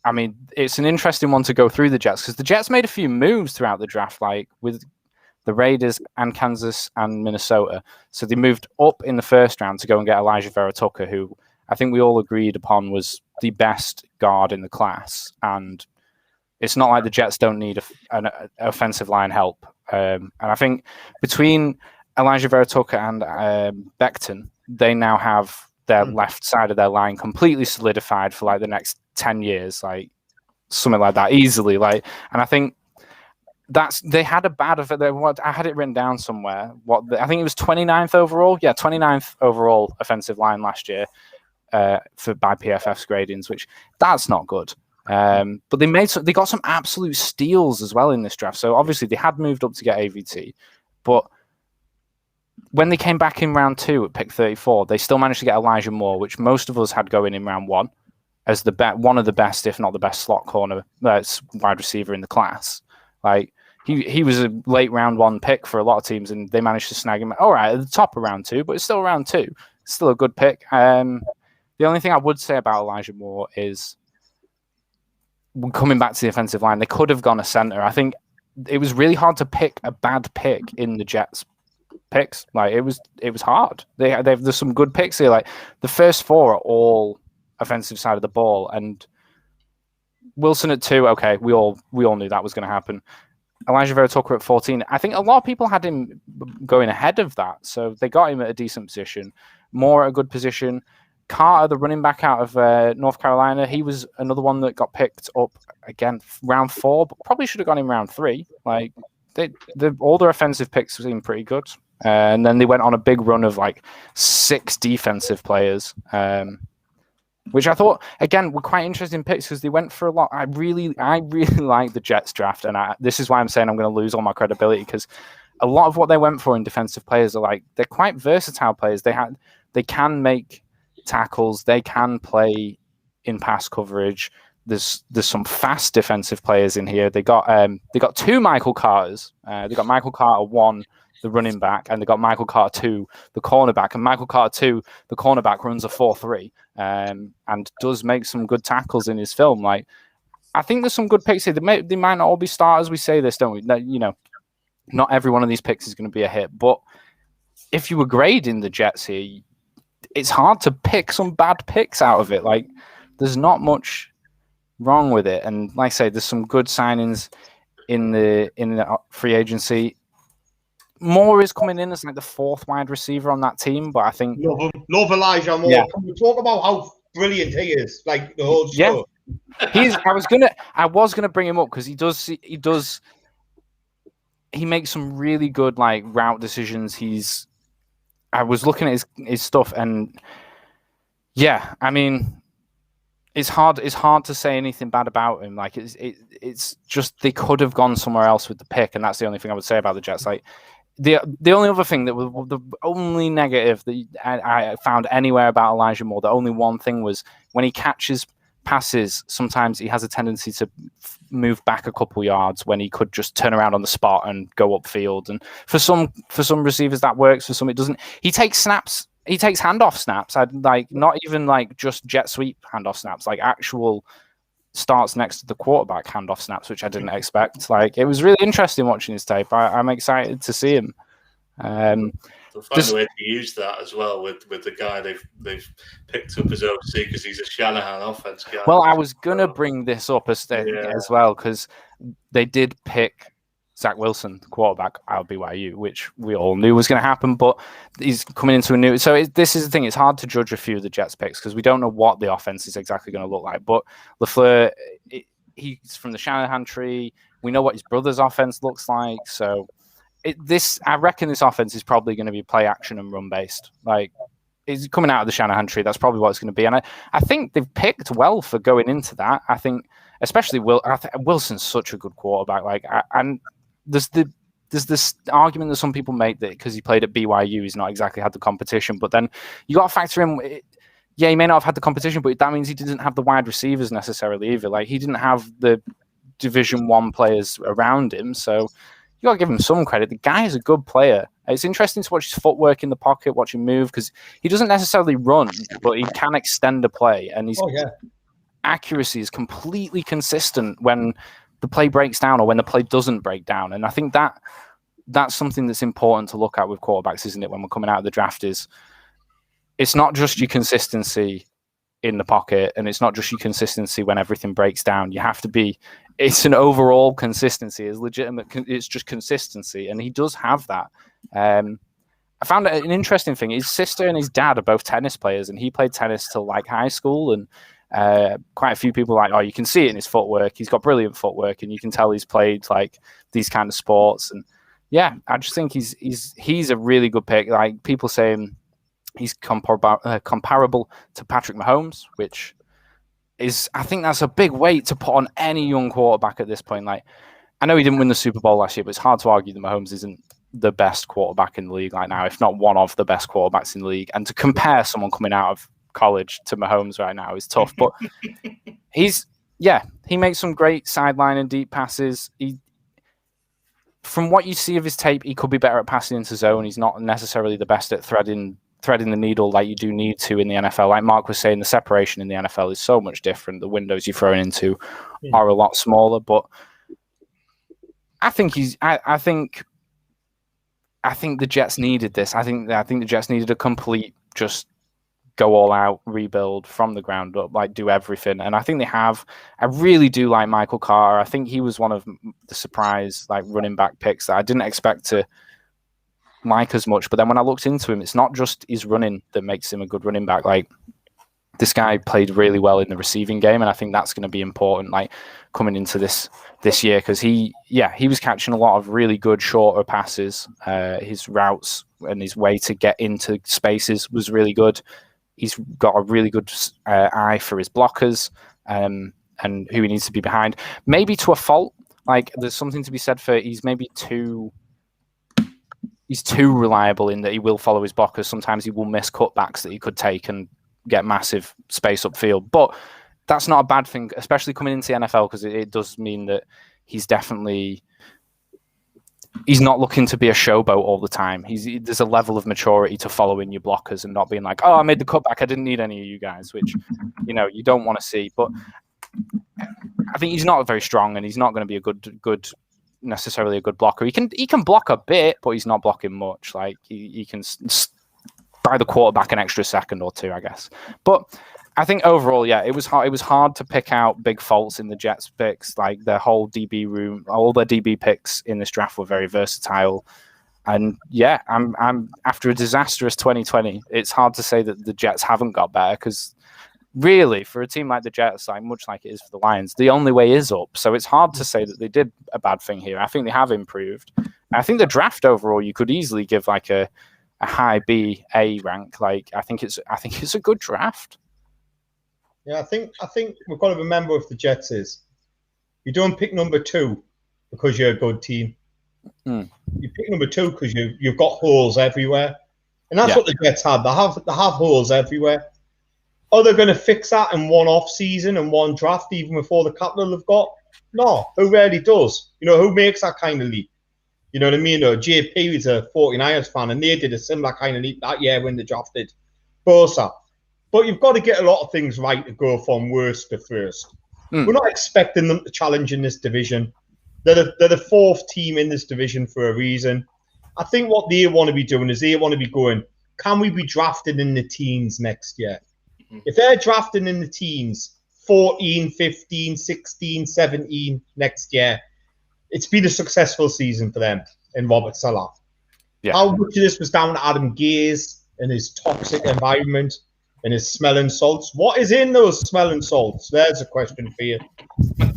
an interesting one to go through the Jets because the Jets made a few moves throughout the draft, like with the Raiders and Kansas and Minnesota. So they moved up in the first round to go and get Elijah Vera-Tucker, who I think we all agreed upon was the best guard in the class. And it's not like the Jets don't need an offensive line help. And I think between Elijah Vera-Tucker and Becton, they now have their left side of their line completely solidified for like the next 10 years, like something like that easily. Like, and I think they had a bad I had it written down somewhere. I think it was 29th overall. Yeah, 29th overall offensive line last year by PFF's gradings, which that's not good. But they got some absolute steals as well in this draft. So obviously they had moved up to get AVT, but when they came back in round 2 at pick 34, they still managed to get Elijah Moore, which most of us had going in round 1 as one of the best, if not the best, slot corner wide receiver in the class. Like he was a late round 1 pick for a lot of teams, and they managed to snag him. All right, at the top of round 2, but it's still round 2. It's still a good pick. The only thing I would say about Elijah Moore is coming back to the offensive line, they could have gone a center. I think it was really hard to pick a bad pick in the Jets picks. Like it was hard. There's some good picks here. Like the first 4 are all offensive side of the ball, and Wilson at 2. Okay, we all knew that was going to happen. Elijah Vera-Tucker at 14. I think a lot of people had him going ahead of that, so they got him at a decent position. Moore at a good position. Carr, the running back out of North Carolina, he was another one that got picked up again round 4, but probably should have gone in round 3. Like all their offensive picks seemed pretty good. And then they went on a big run of like 6 defensive players, which I thought, again, were quite interesting picks because they went for a lot. I really like the Jets draft, and this is why I'm saying I'm going to lose all my credibility because a lot of what they went for in defensive players are like, they're quite versatile players. They can make tackles, they can play in pass coverage. There's some fast defensive players in here. They got 2 Michael Carters. They got Michael Carter 1, the running back, and they got Michael Carter 2, the cornerback. And Michael Carter 2, the cornerback, runs a 4.3 and does make some good tackles in his film. Like, I think there's some good picks here. They might not all be starters. We say this, don't we? Not every one of these picks is going to be a hit. But if you were grading the Jets here, it's hard to pick some bad picks out of it. Like, there's not much wrong with it. And like I say, there's some good signings in the free agency. Moore is coming in as like the 4th wide receiver on that team, but I think love Elijah Moore. Yeah. Can we talk about how brilliant he is? Like the whole show. Yeah. I was gonna bring him up because he makes some really good like route decisions. I was looking at his stuff, and yeah, I mean, it's hard to say anything bad about him. Like it's just they could have gone somewhere else with the pick, and that's the only thing I would say about the Jets. Like the only other thing that was the only negative that I found anywhere about Elijah Moore, the only one thing was when he catches passes, sometimes he has a tendency to move back a couple yards when he could just turn around on the spot and go upfield. And for some receivers that works, for some it doesn't. He takes snaps. He takes handoff snaps. I'd like not even like just jet sweep handoff snaps, like actual starts next to the quarterback handoff snaps, which I didn't expect. Like, it was really interesting watching his tape. I'm excited to see him. They'll find a way to use that as well with the guy they've picked up as OC because he's a Shanahan offense guy. Well, I was gonna bring this up as well because they did pick Zach Wilson, the quarterback, out of BYU, which we all knew was going to happen, but he's coming into a new... So this is the thing, it's hard to judge a few of the Jets picks because we don't know what the offense is exactly going to look like, but LaFleur, he's from the Shanahan tree. We know what his brother's offense looks like, so I reckon this offense is probably going to be play action and run based. Like, it's coming out of the Shanahan tree, that's probably what it's going to be, and I think they've picked well for going into that. I think, especially Wilson's such a good quarterback, and there's this argument that some people make that because he played at BYU, he's not exactly had the competition. But then you got to factor in, he may not have had the competition, but that means he didn't have the wide receivers necessarily either. Like, he didn't have the Division I players around him, so you got to give him some credit. The guy is a good player. It's interesting to watch his footwork in the pocket, watch him move, because he doesn't necessarily run, but he can extend a play, and his accuracy is completely consistent when the play breaks down or when the play doesn't break down. And I think that's something that's important to look at with quarterbacks, isn't it, when we're coming out of the draft, is it's not just your consistency in the pocket, and it's not just your consistency when everything breaks down. You have to be, it's an overall consistency. It's legitimate. It's just consistency. And he does have that. I found an interesting thing. His sister and his dad are both tennis players, and he played tennis till like high school. And quite a few people are like, oh, you can see it in his footwork. He's got brilliant footwork, and you can tell he's played like these kind of sports. And yeah, I just think he's a really good pick. Like, people saying he's comparable to Patrick Mahomes, which is, I think that's a big weight to put on any young quarterback at this point. Like, I know he didn't win the Super Bowl last year, but it's hard to argue that Mahomes isn't the best quarterback in the league right now, if not one of the best quarterbacks in the league. And to compare someone coming out of college to Mahomes right now is tough. But he makes some great sideline and deep passes. From what you see of his tape, he could be better at passing into zone. He's not necessarily the best at threading the needle like you do need to in the NFL. Like Mark was saying, the separation in the NFL is so much different. The windows you're thrown into are a lot smaller. But I think I think the Jets needed this. I think the Jets needed a complete, just go all out, rebuild from the ground up, like do everything. And I think they have. I really do like Michael Carr. I think he was one of the surprise like running back picks that I didn't expect to like as much. But then when I looked into him, it's not just his running that makes him a good running back. Like, this guy played really well in the receiving game, and I think that's going to be important, like coming into this year, because he was catching a lot of really good shorter passes. His routes and his way to get into spaces was really good. He's got a really good eye for his blockers and who he needs to be behind. Maybe to a fault, like there's something to be said for he's too reliable in that he will follow his blockers. Sometimes he will miss cutbacks that he could take and get massive space upfield. But that's not a bad thing, especially coming into the NFL, because it does mean that he's not looking to be a showboat all the time. There's a level of maturity to following your blockers and not being like, oh, I made the cutback, I didn't need any of you guys, which you don't want to see. But I think he's not very strong, and he's not going to be a necessarily a good blocker. He can block a bit, but he's not blocking much. Like he can buy the quarterback an extra second or two, I guess. But I think overall, it was hard to pick out big faults in the Jets picks. Like their whole DB room, all their DB picks in this draft were very versatile. And I'm after a disastrous 2020, it's hard to say that the Jets haven't got better, because really, for a team like the Jets, like much like it is for the Lions, the only way is up. So it's hard to say that they did a bad thing here. I think they have improved. I think the draft overall, you could easily give like a high B, A rank. Like I think it's a good draft. Yeah, I think we've got to remember with the Jets is you don't pick number 2 because you're a good team. You pick number 2 because you've got holes everywhere, and that's what the Jets have. They have holes everywhere. Are they going to fix that in one off season and one draft, even before the capital they've got? No, who rarely does. Who makes that kind of leap? You know what I mean? JP is a 49ers fan, and they did a similar kind of leap that year when they drafted Bosa. But you've got to get a lot of things right to go from worst to first. We're not expecting them to challenge in this division. They're the fourth team in this division for a reason. I think what they want to be doing is they want to be going, can we be drafted in the teens next year? If they're drafting in the teens, 14, 15, 16, 17 next year, it's been a successful season for them in Robert Salah. Yeah. How much of this was down to Adam Gase and his toxic environment and his smelling salts? What is in those smelling salts? There's a question for you.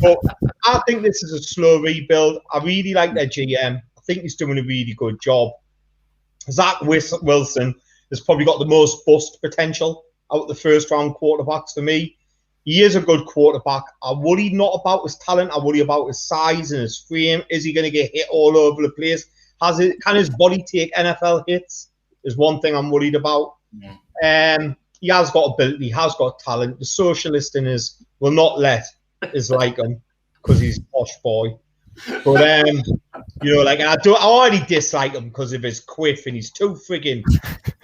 But I think this is a slow rebuild. I really like their GM. I think he's doing a really good job. Zach Wilson has probably got the most bust potential out of the first-round quarterbacks for me. He is a good quarterback. I worry not about his talent. I worry about his size and his frame. Is he going to get hit all over the place? Can his body take NFL hits? Is one thing I'm worried about. He has got ability. He has got talent. The socialist in us will not let us like him because he's a posh boy. But I already dislike him because of his quiff, and he's too friggin'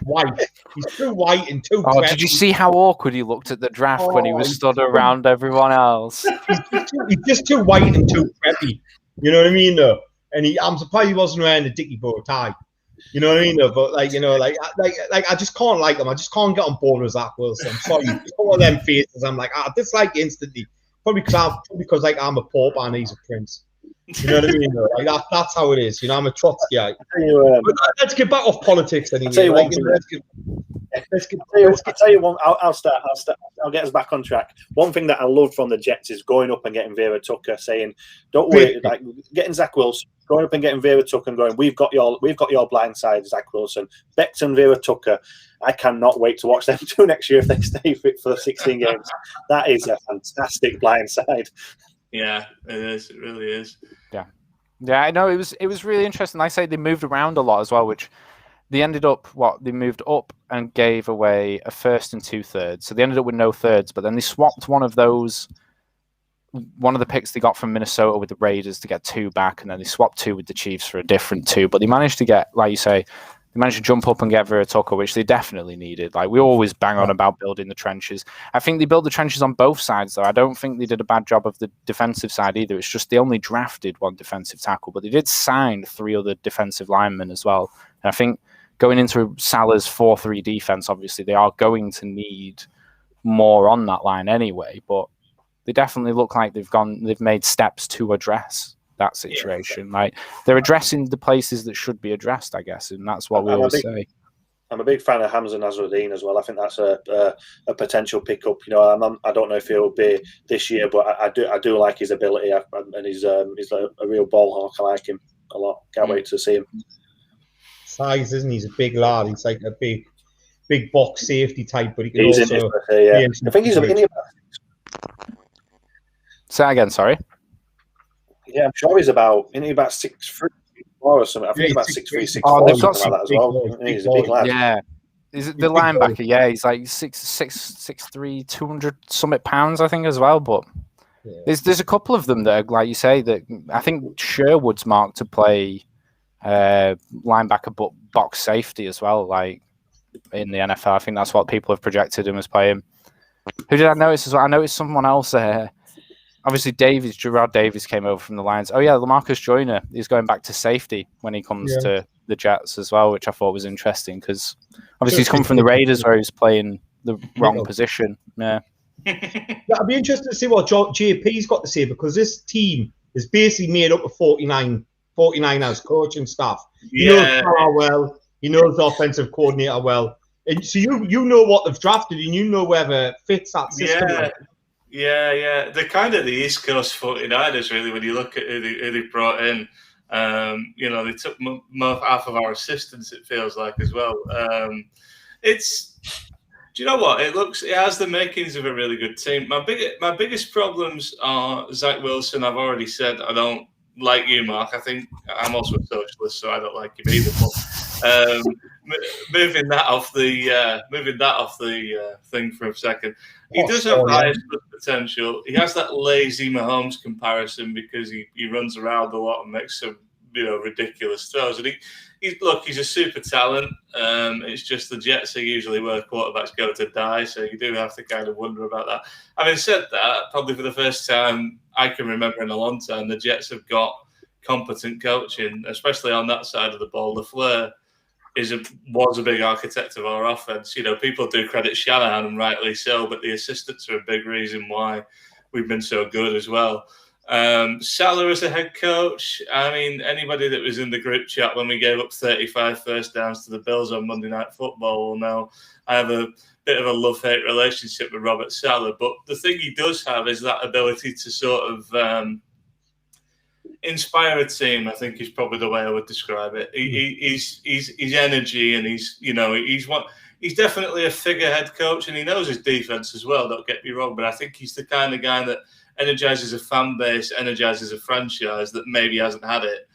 white. He's too white and too. Oh, did you see how awkward he looked at the draft when he was stood around everyone else? He's just too white and too preppy. You know what I mean, though. And I'm surprised he wasn't wearing a dicky bow tie. You know what I mean, though. But I just can't like him. I just can't get on board with Zach Wilson. I'm sorry, all of them faces. I'm like, I dislike instantly. Probably because I'm a Pope and he's a prince. You know what I mean? Though? That's how it is. I'm a Trotskyite. Let's get back off politics anyway. I'll tell you one. I'll start. I'll get us back on track. One thing that I loved from the Jets is going up and getting Vera Tucker, saying, "Don't worry," like getting Zach Wilson, going up and getting Vera Tucker and going, "We've got your blind side, Zach Wilson, Becton, Vera Tucker." I cannot wait to watch them two next year if they stay fit for 16 games. That is a fantastic blind side. Yeah, it is. It really is. Yeah. I know it was really interesting. Like I say, they moved around a lot as well, which they ended up they moved up and gave away a first and 2/3. So they ended up with no thirds, but then they swapped one of the picks they got from Minnesota with the Raiders to get 2 back, and then they swapped 2 with the Chiefs for a different 2. But they managed to get, like you say, they managed to jump up and get Vera Tucker, which they definitely needed. Like, we always bang on about building the trenches. I think they built the trenches on both sides, though. I don't think they did a bad job of the defensive side either. It's just they only drafted 1 defensive tackle, but they did sign 3 other defensive linemen as well. And I think going into Salah's 4-3 defense, obviously, they are going to need more on that line anyway, but they definitely look like they've made steps to address that situation. Yeah. Like, they're addressing the places that should be addressed, I guess, and that's what we always say. I'm a big fan of Hamza Nasruddin as well. I think that's a potential pickup. I don't know if he'll be this year, but I do like his ability, and he's a real ball hawk. I like him a lot. Can't wait to see him. Size, isn't he? He's a big lad. He's like a big box safety type, but he can he's also. I think he's about. Say that again. Sorry. Yeah, I'm sure he's about 6'3" or something. I think he's about 6'3", 6'4", they've got something like that as well. He's a big lad. Yeah. Is it the linebacker? Yeah, he's like 6'3", 200 something pounds, I think, as well. But there's a couple of them that are, like you say, that I think Sherwood's marked to play linebacker, but box safety as well. Like in the NFL, I think that's what people have projected him as playing. Who did I notice as well? I noticed someone else there. Obviously, Gerard Davis came over from the Lions. Oh, yeah, LaMarcus Joyner is going back to safety when he comes to the Jets as well, which I thought was interesting because obviously he's come from the Raiders where he's playing the wrong position. Yeah. I'd be interested to see what JP's got to say, because this team is basically made up of 49ers coaching staff. He knows Carr well. He knows the offensive coordinator well. And so you know what they've drafted, and you know whether it fits that system. Yeah. They're kind of the East Coast 49ers, really, when you look at who they brought in. They took half of our assistants, it feels like, as well. Do you know what? It has the makings of a really good team. My biggest problems are Zach Wilson. I've already said I don't like you, Mark. I think I'm also a socialist, so I don't like him either. But moving that off the thing for a second. He does have the highest potential. He has that lazy Mahomes comparison because he runs around a lot and makes some ridiculous throws. And he's a super talent. It's just the Jets are usually where quarterbacks go to die, so you do have to kind of wonder about that. Having said that, probably for the first time I can remember in a long time, the Jets have got competent coaching, especially on that side of the ball. LaFleur was a big architect of our offense. People do credit Shanahan, and rightly so, but the assistants are a big reason why we've been so good as well. Salah as a head coach, I mean, anybody that was in the group chat when we gave up 35 first downs to the Bills on Monday Night Football will know I have a bit of a love-hate relationship with Robert Salah, but the thing he does have is that ability to sort of inspire a team. I think is probably the way I would describe it. He's energy, and he's definitely a figurehead coach, and he knows his defense as well. Don't get me wrong, but I think he's the kind of guy that energizes a fan base, energizes a franchise that maybe hasn't had it.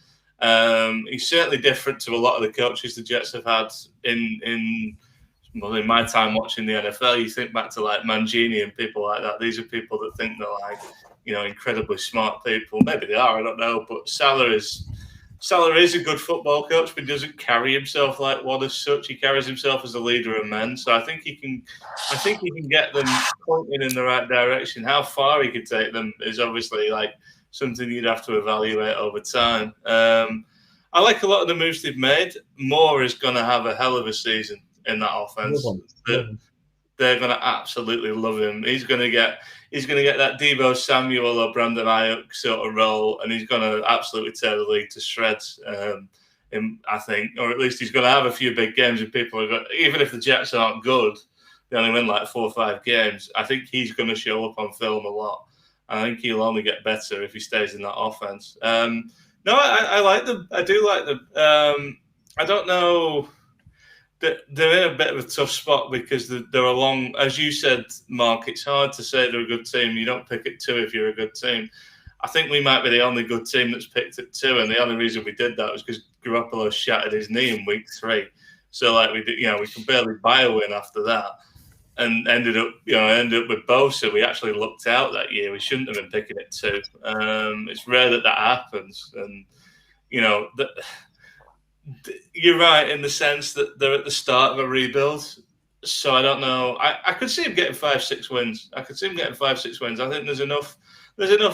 He's certainly different to a lot of the coaches the Jets have had in my time watching the NFL. You think back to like Mangini and people like that. These are people that think they're like, incredibly smart people. Maybe they are, I don't know. But Salah is a good football coach, but he doesn't carry himself like one as such. He carries himself as a leader of men. So I think he can get them pointed in the right direction. How far he could take them is obviously like something you'd have to evaluate over time. I like a lot of the moves they've made. Moore is going to have a hell of a season in that offense. They're going to absolutely love him. He's going to get that Deebo Samuel or Brandon Ayuk sort of role, and he's going to absolutely tear the league to shreds. I think, or at least he's going to have a few big games, and people are going, even if the Jets aren't good, they only win like 4 or 5 games. I think he's going to show up on film a lot. I think he'll only get better if he stays in that offense. No, I like them. I do like them. I don't know. They're in a bit of a tough spot because they're along, as you said, Mark, it's hard to say they're a good team. You don't pick at 2 if you're a good team. I think we might be the only good team that's picked at 2, and the only reason we did that was because Garoppolo shattered his knee in week 3. So like we could barely buy a win after that, and ended up with Bosa. We actually looked out that year. We shouldn't have been picking at 2. It's rare that happens, and you're right in the sense that they're at the start of a rebuild. So I don't know. I could see him getting 5-6 wins. I think there's enough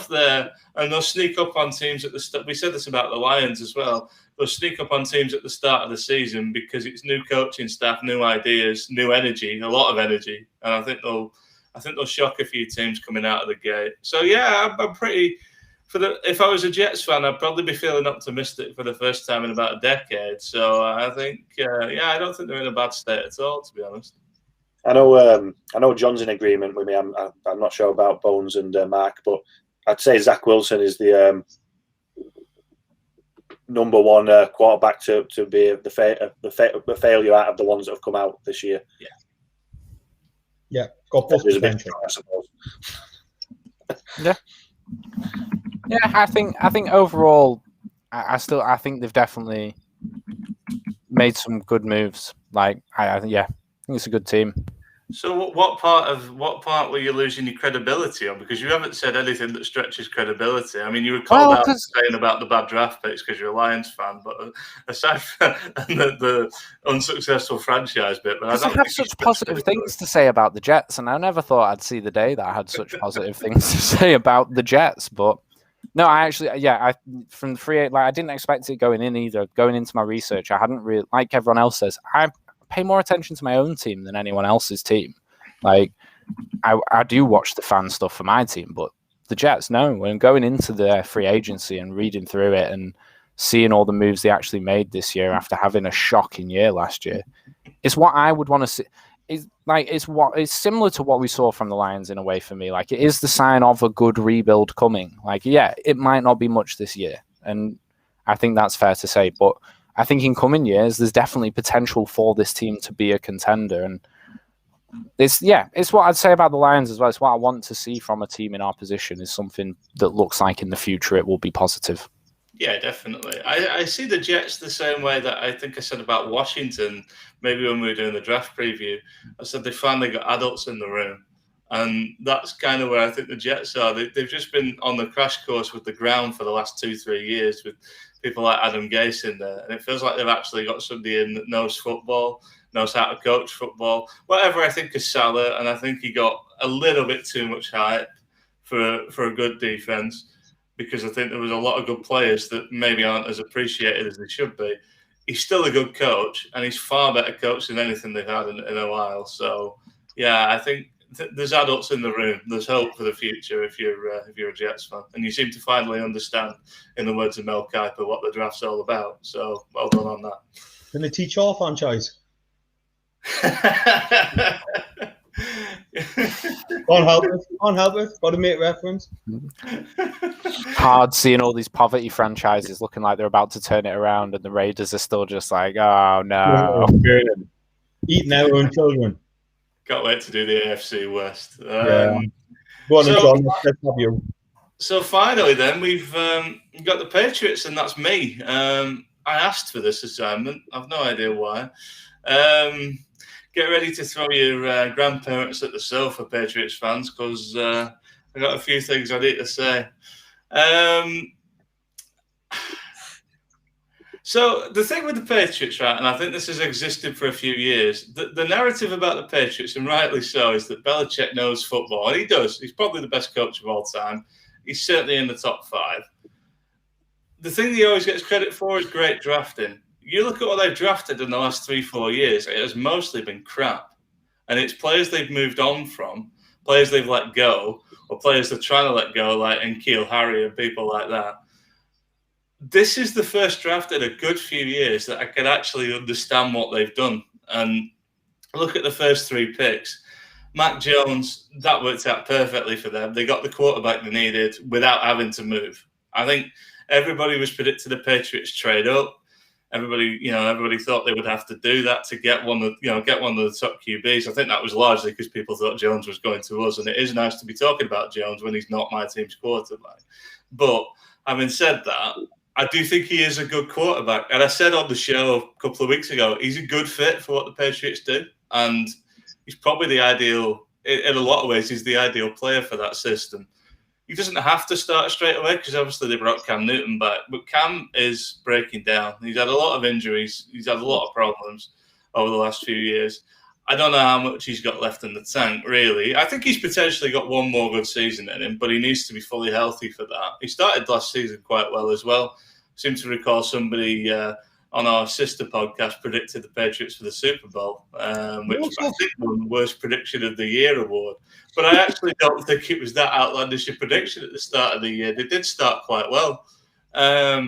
there, and they'll sneak up on teams at the start. We said this about the Lions as well. They'll sneak up on teams at the start of the season because it's new coaching staff, new ideas, new energy, a lot of energy, and I think they'll shock a few teams coming out of the gate. So yeah, I'm pretty. If I was a Jets fan, I'd probably be feeling optimistic for the first time in about a decade. So I think, I don't think they're in a bad state at all, to be honest. I know John's in agreement with me. I'm not sure about Bones and Mark, but I'd say Zach Wilson is the number one quarterback to be the failure out of the ones that have come out this year. Yeah, got both potential, I suppose. Yeah, I think overall, I think they've definitely made some good moves. Like I think it's a good team. So what part were you losing your credibility on? Because you haven't said anything that stretches credibility. I mean, you were called out saying about the bad draft picks because you're a Lions fan, but aside from the unsuccessful franchise bit, but I have such positive things to say about the Jets, and I never thought I'd see the day that I had such positive things to say about the Jets. But no, I from the free, I didn't expect it going in either. Going into my research, I hadn't really, like everyone else says, I pay more attention to my own team than anyone else's team. Like I do watch the fan stuff for my team, but the Jets, no. When going into their free agency and reading through it and seeing all the moves they actually made this year after having a shocking year last year, it's what I would want to see. It's similar to what we saw from the Lions in a way for me. Like it is the sign of a good rebuild coming. Like, yeah, it might not be much this year, and I think that's fair to say, but I think in coming years, there's definitely potential for this team to be a contender. And it's what I'd say about the Lions as well. It's what I want to see from a team in our position is something that looks like in the future it will be positive. Yeah, definitely. I see the Jets the same way that I think I said about Washington, maybe when we were doing the draft preview. I said they finally got adults in the room. And that's kind of where I think the Jets are. They've just been on the crash course with the ground for the last 2-3 years with people like Adam Gase in there. And it feels like they've actually got somebody in that knows football, knows how to coach football. Whatever I think of Salah, and I think he got a little bit too much hype for a good defense, because I think there was a lot of good players that maybe aren't as appreciated as they should be. He's still a good coach, and he's far better coach than anything they've had in a while. So, yeah, I think there's adults in the room. There's hope for the future if you're a Jets fan, and you seem to finally understand, in the words of Mel Kiper, what the draft's all about. So, well done on that. Going to teach our franchise. Can't help it. Got to make reference. Hard seeing all these poverty franchises looking like they're about to turn it around, and the Raiders are still just like, oh no, Eating their own children. Can't wait to do the AFC West. Yeah. Go on, John. Let's have you. So finally, then we've got the Patriots, and that's me. I asked for this assignment. I've no idea why. Get ready to throw your grandparents at the sofa, Patriots fans, because I got a few things I need to say. So the thing with the Patriots, right, and I think this has existed for a few years, the narrative about the Patriots, and rightly so, is that Belichick knows football, and he does. He's probably the best coach of all time. He's certainly in the top 5. The thing that he always gets credit for is great drafting. You look at what they've drafted in the last 3-4 years, it has mostly been crap. And it's players they've moved on from, players they've let go, or players they're trying to let go, like N'Keal Harry and people like that. This is the first draft in a good few years that I can actually understand what they've done. And look at the first 3 picks. Mac Jones, that worked out perfectly for them. They got the quarterback they needed without having to move. I think everybody was predicting the Patriots trade up. Everybody thought they would have to do that to get one of the top QBs. I think that was largely because people thought Jones was going to us, and it is nice to be talking about Jones when he's not my team's quarterback. But having said that, I do think he is a good quarterback. And I said on the show a couple of weeks ago, he's a good fit for what the Patriots do, and he's probably the ideal. In a lot of ways, he's the ideal player for that system. He doesn't have to start straight away because obviously they brought Cam Newton back. But Cam is breaking down. He's had a lot of injuries. He's had a lot of problems over the last few years. I don't know how much he's got left in the tank, really. I think he's potentially got one more good season in him, but he needs to be fully healthy for that. He started last season quite well as well. I seem to recall somebody on our sister podcast predicted the Patriots for the Super Bowl, which I think won the worst prediction of the year award. But I actually don't think it was that outlandish a prediction at the start of the year. They did start quite well. But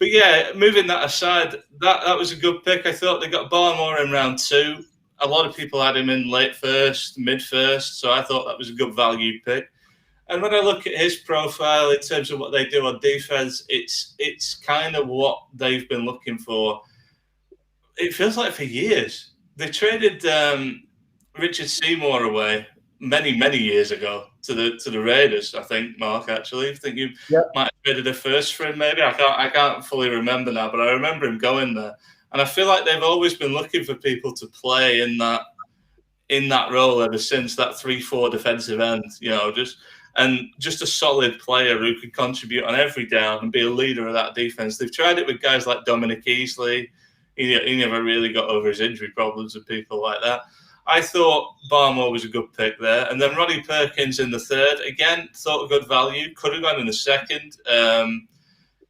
yeah, moving that aside, that was a good pick. I thought they got Barmore in round 2. A lot of people had him in late first, mid first, so I thought that was a good value pick. And when I look at his profile in terms of what they do on defense, it's kind of what they've been looking for. It feels like for years. They traded Richard Seymour away many years ago to the Raiders. I think, Mark, actually, I think you might have traded a first for him. Maybe I can't fully remember now, but I remember him going there. And I feel like they've always been looking for people to play in that role ever since, that 3-4 defensive end, just a solid player who could contribute on every down and be a leader of that defense. They've tried it with guys like Dominic Easley. He never really got over his injury problems and people like that. I thought Barmore was a good pick there. And then Ronnie Perkins in the 3rd. Again, thought a good value. Could have gone in the 2nd.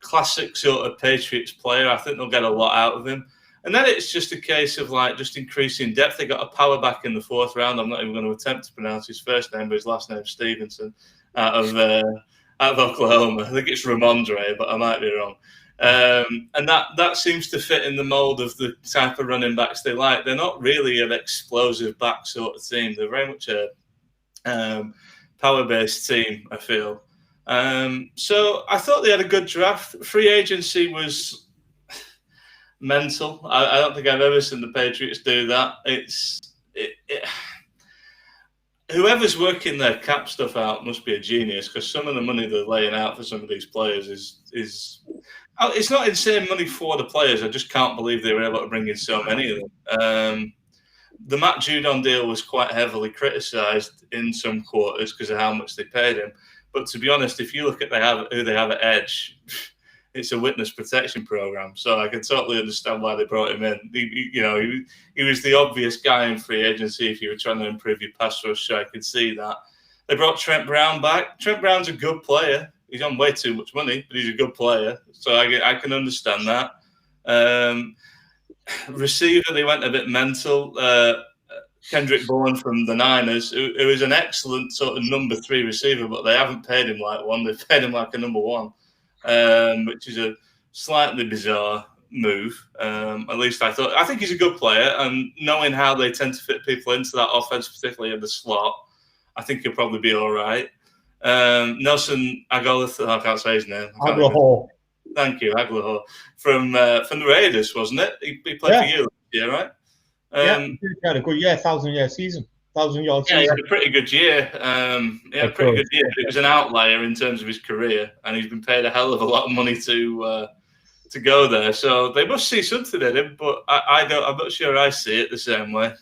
Classic sort of Patriots player. I think they'll get a lot out of him. And then it's just a case of just increasing depth. They got a power back in the 4th round. I'm not even going to attempt to pronounce his first name, but his last name is Stevenson out of Oklahoma. I think it's Ramondre, but I might be wrong. And that seems to fit in the mold of the type of running backs they like. They're not really an explosive back sort of team. They're very much a power-based team, I feel. So I thought they had a good draft. Free agency was mental. I don't think I've ever seen the Patriots do that. whoever's working their cap stuff out must be a genius, because some of the money they're laying out for some of these players is it's not insane money for the players. I just can't believe they were able to bring in so many of them. The Matt Judon deal was quite heavily criticised in some quarters because of how much they paid him. But to be honest, if you look at who they have at edge, it's a witness protection program. So I can totally understand why they brought him in. He was the obvious guy in free agency if you were trying to improve your pass rush. So I could see that. They brought Trent Brown back. Trent Brown's a good player. He's on way too much money, but he's a good player. So I can understand that. Receiver, they went a bit mental. Kendrick Bourne from the Niners, who is an excellent sort of number 3 receiver, but they haven't paid him like one. They've paid him like a number 1, which is a slightly bizarre move. At least I think he's a good player, and knowing how they tend to fit people into that offense, particularly in the slot, I think he'll probably be all right. Nelson Agholor, I can't say his name. Agholor. Thank you, Agholor. From the Raiders, wasn't it? He played for you last year, right? He had a good year, 1,000-yard season. Yeah, he had a pretty good year. Good year. It was an outlier in terms of his career, and he's been paid a hell of a lot of money to go there. So they must see something in him, but I'm not sure I see it the same way.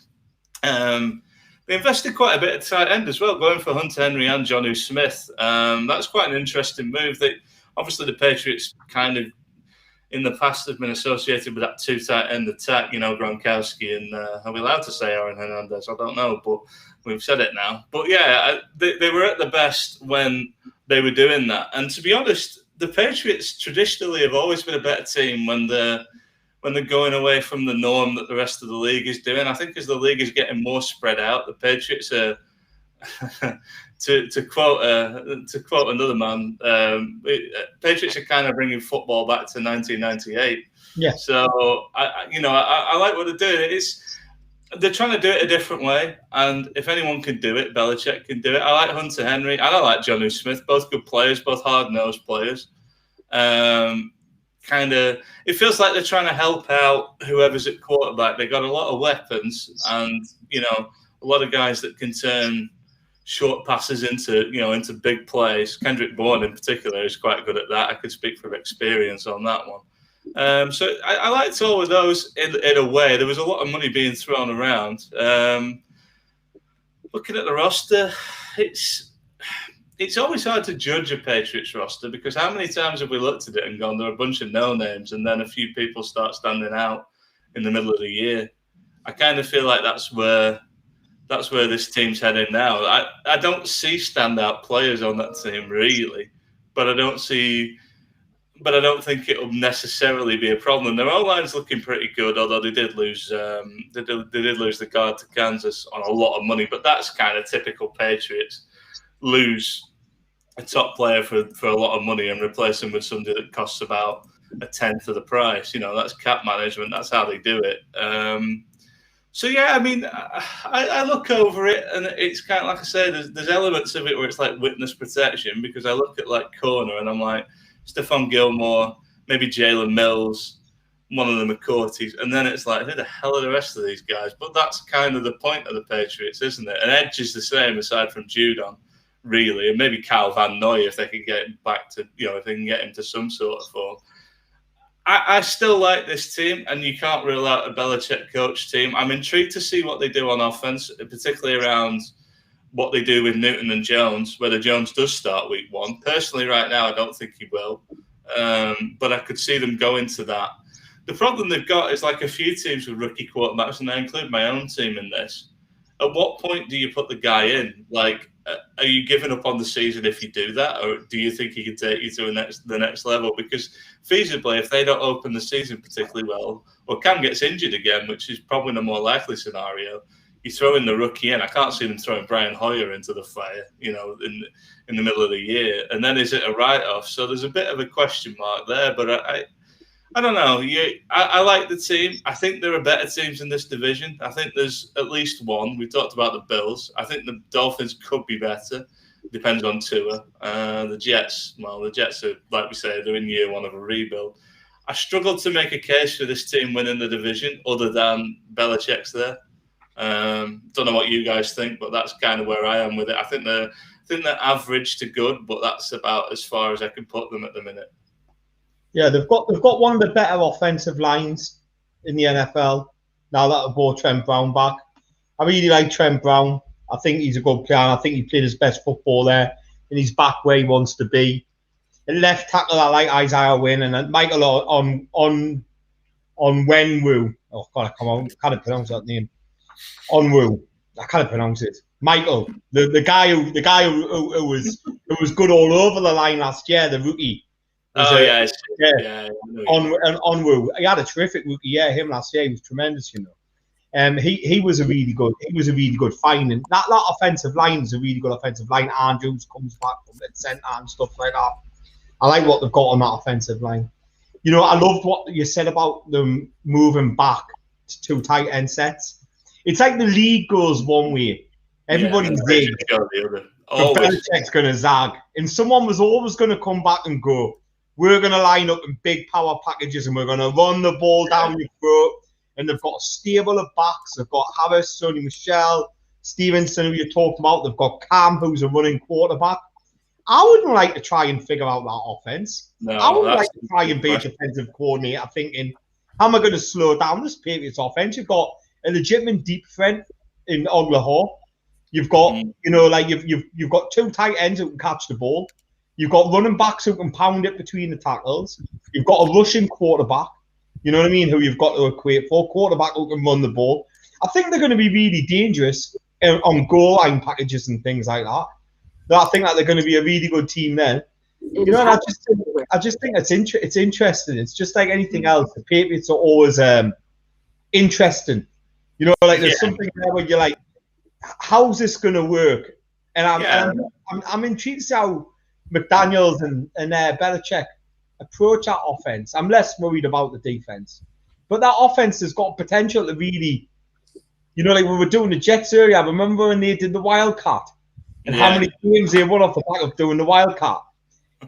They invested quite a bit at tight end as well, going for Hunter Henry and Jonnu Smith. That's quite an interesting move. Obviously, the Patriots kind of, in the past, have been associated with that 2 tight end attack, Gronkowski and, are we allowed to say Aaron Hernandez? I don't know, but we've said it now. But yeah, they were at the best when they were doing that. And to be honest, the Patriots traditionally have always been a better team when they're going away from the norm that the rest of the league is doing. I think as the league is getting more spread out, the Patriots are, to quote another man, Patriots are kind of bringing football back to 1998. Yeah. So I like what they're doing. They're trying to do it a different way, and if anyone can do it, Belichick can do it. I like Hunter Henry and I like Jonnu Smith, both good players, both hard-nosed players. It feels like they're trying to help out whoever's at quarterback. They got a lot of weapons, and a lot of guys that can turn short passes into big plays. Kendrick Bourne in particular is quite good at that. I could speak from experience on that one. So I liked all of those in a way. There was a lot of money being thrown around. Looking at the roster, it's always hard to judge a Patriots roster, because how many times have we looked at it and gone, there are a bunch of no-names, and then a few people start standing out in the middle of the year. I kind of feel like that's where this team's heading now. I don't see standout players on that team really, but I don't think it'll necessarily be a problem. Their O-line's looking pretty good, although they did lose the guard to Kansas on a lot of money, but that's kind of typical Patriots. Lose a top player for a lot of money and replace him with somebody that costs about a tenth of the price. That's cap management. That's how they do it. So yeah, I mean, I look over it, and it's kind of like I say, there's elements of it where it's like witness protection, because I look at like corner and I'm like Stephon Gilmore, maybe Jalen Mills, one of the McCourties, and then it's like, who the hell are the rest of these guys? But that's kind of the point of the Patriots, isn't it? And edge is the same aside from Judon, really, and maybe Kyle Van Noy if they can get him back to, if they can get him to some sort of form. I still like this team, and you can't rule out a Belichick coach team. I'm intrigued to see what they do on offense, particularly around what they do with Newton and Jones, whether Jones does start week 1. Personally, right now, I don't think he will, but I could see them go into that. The problem they've got is like a few teams with rookie quarterbacks, and I include my own team in this. At what point do you put the guy in? Like, are you giving up on the season if you do that, or do you think he can take you to the next level? Because feasibly, if they don't open the season particularly well, or Cam gets injured again, which is probably the more likely scenario, you throw in the rookie in. I can't see them throwing Brian Hoyer into the fire, in the middle of the year. And then is it a write-off? So there's a bit of a question mark there. But I don't know. I like the team. I think there are better teams in this division. I think there's at least one. We talked about the Bills. I think the Dolphins could be better. Depends on Tua. The Jets are, like we say, they're in year 1 of a rebuild. I struggled to make a case for this team winning the division other than Belichick's there. Don't know what you guys think, but that's kind of where I am with it. I think they're average to good, but that's about as far as I can put them at the minute. Yeah, they've got one of the better offensive lines in the NFL now that they've brought Trent Brown back. I really like Trent Brown. I think he's a good player. I think he played his best football there, and he's back where he wants to be. At left tackle, I like Isaiah Wynn, and Michael on Wenwu. Oh God, I can't pronounce that name. Onwu. I can't pronounce it. Michael, the guy who was good all over the line last year, the rookie. Onwu. He had a terrific rookie year. Him last year, he was tremendous. You know. He was a really good find, and that offensive line is a really good offensive line. Andrews comes back from the centre and stuff like that. I like what they've got on that offensive line. You know, I loved what you said about them moving back to 2 tight end sets. It's like the league goes one way, everybody zigs, but Belichick's going to zag, and someone was always going to come back and go, we're going to line up in big power packages and we're going to run the ball down your throat. And they've got a stable of backs. They've got Harris, Sonny Michel, Stevenson, who you talked about. They've got Cam, who's a running quarterback. I wouldn't like to try and figure out that offense. No, I would like to try and be a defensive coordinator thinking, how am I going to slow down this Patriots offense? You've got a legitimate deep threat in Oglahoma. You've got, you've got 2 tight ends who can catch the ball. You've got running backs who can pound it between the tackles. You've got a rushing quarterback. You know what I mean? Who you've got to equate for. Quarterback who can run the ball. I think they're going to be really dangerous on goal line packages and things like that. I think that they're going to be a really good team then. You know, and I just think it's interesting. It's just like anything else. The Patriots are always interesting. You know, like there's something there where you're like, how's this going to work? And I'm intrigued to see how McDaniels and Belichick approach that offense. I'm less worried about the defense, but that offense has got potential to really, you know, like we were doing the Jets earlier. I remember when they did the Wildcat and how many games they won off the back of doing the Wildcat.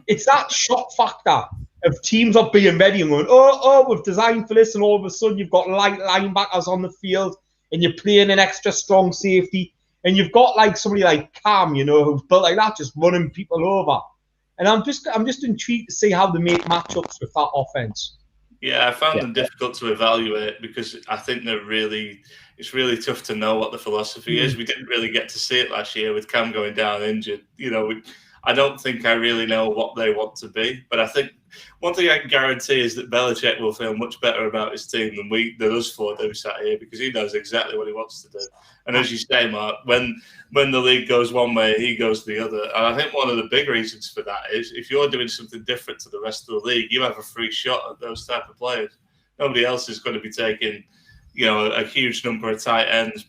It's that shock factor of teams not being ready and going, we've designed for this, and all of a sudden you've got light linebackers on the field and you're playing an extra strong safety, and you've got like somebody like Cam, you know, who's built like that, just running people over. And I'm just intrigued to see how they make matchups with that offense. Yeah, I found them difficult to evaluate because I think it's really tough to know what the philosophy is. We didn't really get to see it last year with Cam going down injured. You know, I don't think I really know what they want to be. But I think one thing I can guarantee is that Belichick will feel much better about his team than us four do sat here, because he knows exactly what he wants to do. And as you say, Mark, when the league goes one way, he goes the other. And I think one of the big reasons for that is if you're doing something different to the rest of the league, you have a free shot at those type of players. Nobody else is going to be taking, you know, a huge number of tight ends,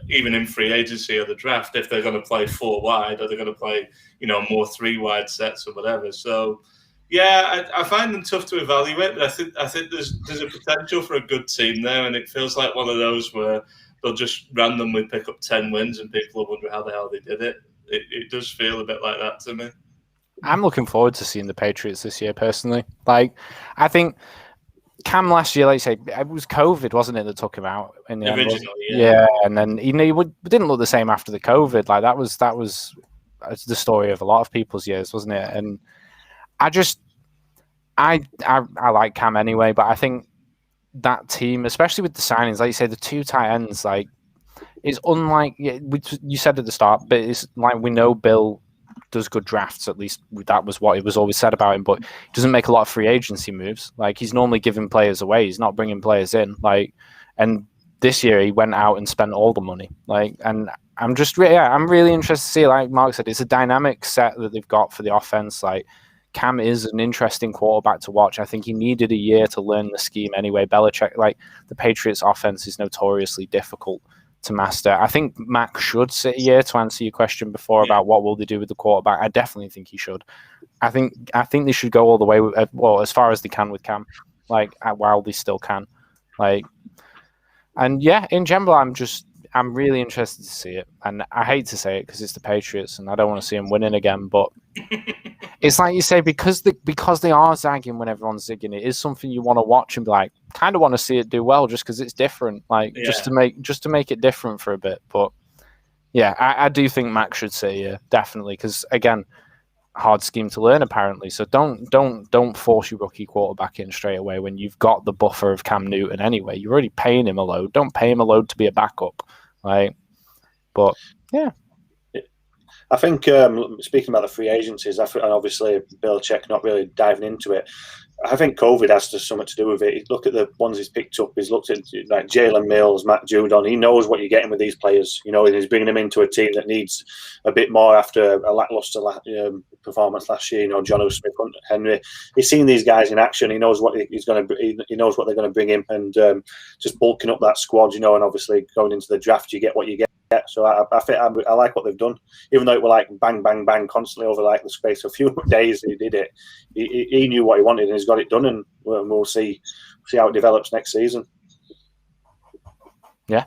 even in free agency or the draft, if they're going to play 4 wide or they're going to play, you know, more 3 wide sets or whatever. So, yeah, I find them tough to evaluate, but I think there's a potential for a good team there, and it feels like one of those where they'll just randomly pick up 10 wins and people will wonder how the hell they did it. It does feel a bit like that to me. I'm looking forward to seeing the Patriots this year, personally. Like, I think Cam last year, like you say, it was COVID, wasn't it, that took him out in the originally, yeah, and then he didn't look the same after the COVID. Like that was the story of a lot of people's years, wasn't it? And I like Cam anyway, but I think that team, especially with the signings, like you say, the 2 tight ends, like, is unlike you said at the start, but it's like we know Bill does good drafts. At least that was what it was always said about him. But he doesn't make a lot of free agency moves. Like he's normally giving players away. He's not bringing players in. Like, and this year he went out and spent all the money. Like, and I'm really interested to see. Like Mark said, it's a dynamic set that they've got for the offense. Like Cam is an interesting quarterback to watch. I think he needed a year to learn the scheme anyway. Belichick, like the Patriots offense is notoriously difficult to master. I think Mac should sit a year, to answer your question before about what will they do with the quarterback. I definitely think he should. I think they should go all the way as far as they can with Cam, like while they still can. Like, and yeah, in general, I'm really interested to see it, and I hate to say it because it's the Patriots, and I don't want to see them winning again. But it's like you say, because they are zagging when everyone's zigging. It is something you want to watch and be like, kind of want to see it do well, just because it's different, just to make it different for a bit. But yeah, I do think Max should say definitely, because again, hard scheme to learn apparently. So don't force your rookie quarterback in straight away when you've got the buffer of Cam Newton anyway. You're already paying him a load. Don't pay him a load to be a backup. But yeah. I think speaking about the free agencies, and obviously Belichick not really diving into it, I think COVID has something to do with it. Look at the ones he's picked up. He's looked at like Jalen Mills, Matt Judon. He knows what you're getting with these players, and he's bringing them into a team that needs a bit more after a lackluster performance last year. John Smith, Henry. He's seen these guys in action. He knows what he's going to. He knows what they're going to bring him, and just bulking up that squad. And obviously going into the draft, you get what you get. So I think I like what they've done, even though it were like bang, bang, bang constantly over like the space of a few days. He did it. He knew what he wanted and he's got it done, and we'll see how it develops next season. Yeah,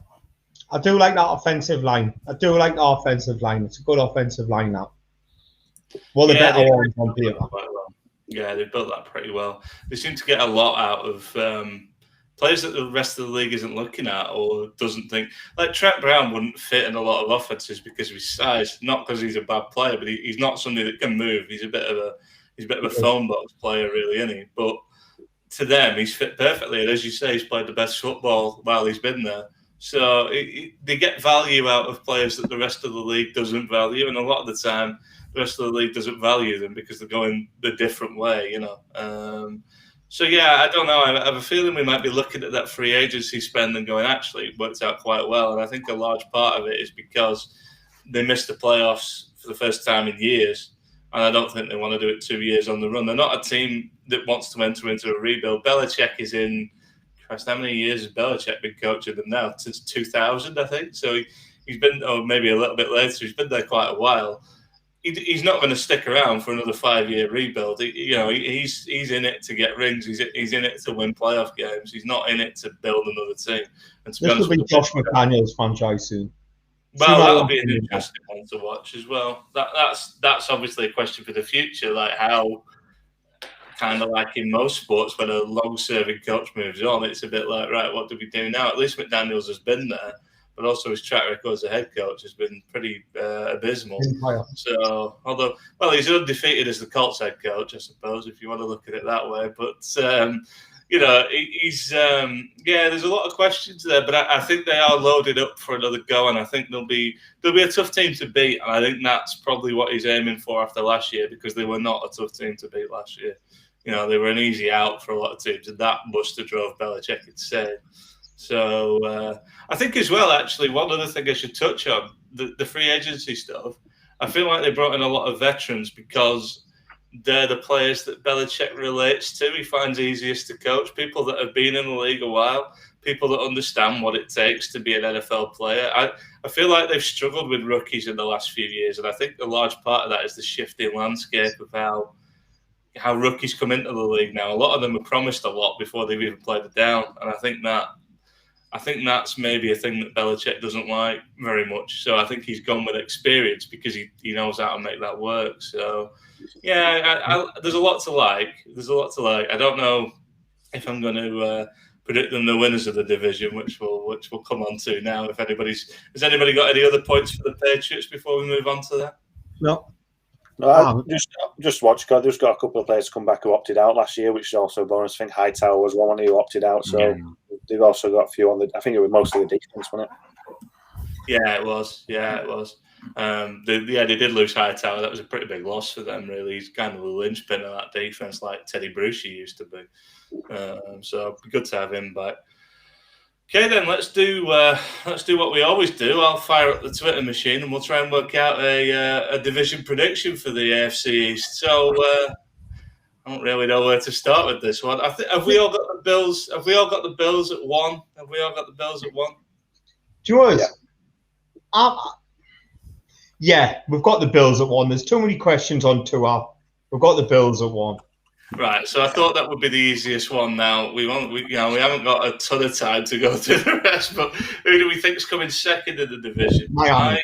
I do like that offensive line. It's a good offensive line now. Well, the better ones on paper. Yeah, they've built that pretty well. They seem to get a lot out of players that the rest of the league isn't looking at or doesn't think. Like Trent Brown wouldn't fit in a lot of offenses because of his size, not because he's a bad player, but he's not somebody that can move. He's a bit of a phone box player, really, isn't he? But to them, he's fit perfectly. And as you say, he's played the best football while he's been there. So they get value out of players that the rest of the league doesn't value, and a lot of the time, the rest of the league doesn't value them because they're going the different way, So, yeah, I don't know. I have a feeling we might be looking at that free agency spend and going, actually, it worked out quite well. And I think a large part of it is because they missed the playoffs for the first time in years. And I don't think they want to do it 2 years on the run. They're not a team that wants to enter into a rebuild. Belichick is in, Christ, how many years has Belichick been coaching them now? Since 2000, I think. So he's been, or maybe a little bit later, he's been there quite a while. He's not going to stick around for another 5-year rebuild. He's in it to get rings. He's in it to win playoff games. He's not in it to build another team. And to this will be Josh McDaniels' franchise soon. Well, that'll be an interesting one to watch as well. That's obviously a question for the future, like how, kind of like in most sports, when a long-serving coach moves on, it's a bit like, right, what do we do now? At least McDaniels has been there. But also his track record as a head coach has been pretty abysmal. So, he's undefeated as the Colts head coach, I suppose, if you want to look at it that way. But he's there's a lot of questions there. But I think they are loaded up for another go, and I think they'll be a tough team to beat. And I think that's probably what he's aiming for after last year, because they were not a tough team to beat last year. They were an easy out for a lot of teams, and that must have drove Belichick insane. So I think as well, actually, one other thing I should touch on, the free agency stuff. I feel like they brought in a lot of veterans because they're the players that Belichick relates to. He finds easiest to coach, people that have been in the league a while, people that understand what it takes to be an NFL player. I feel like they've struggled with rookies in the last few years, and I think a large part of that is the shifting landscape of how rookies come into the league now. A lot of them are promised a lot before they've even played it down, and I think that's maybe a thing that Belichick doesn't like very much. So I think he's gone with experience because he knows how to make that work. So, yeah, there's a lot to like. I don't know if I'm going to predict them the winners of the division, which we'll come on to now. Has anybody got any other points for the Patriots before we move on to that? No, just watch. They've just got a couple of players come back who opted out last year, which is also a bonus. I think Hightower was one who opted out. So they've also got a few on I think it was mostly the defense, wasn't it? Yeah, it was. They did lose Hightower. That was a pretty big loss for them, really. He's kind of the linchpin of that defense, like Teddy Bruschi used to be. So it'd be good to have him back. Okay, then let's do what we always do. I'll fire up the Twitter machine and we'll try and work out a division prediction for the AFC East. So I don't really know where to start with this one. Have we all got the Bills? Have we all got the Bills at 1? Do you know what? Yeah, we've got the Bills at 1. There's too many questions on 2 up. We've got the Bills at 1. Right, so I thought that would be the easiest one. Now we haven't got a ton of time to go through the rest. But who do we think is coming second in the division? Miami.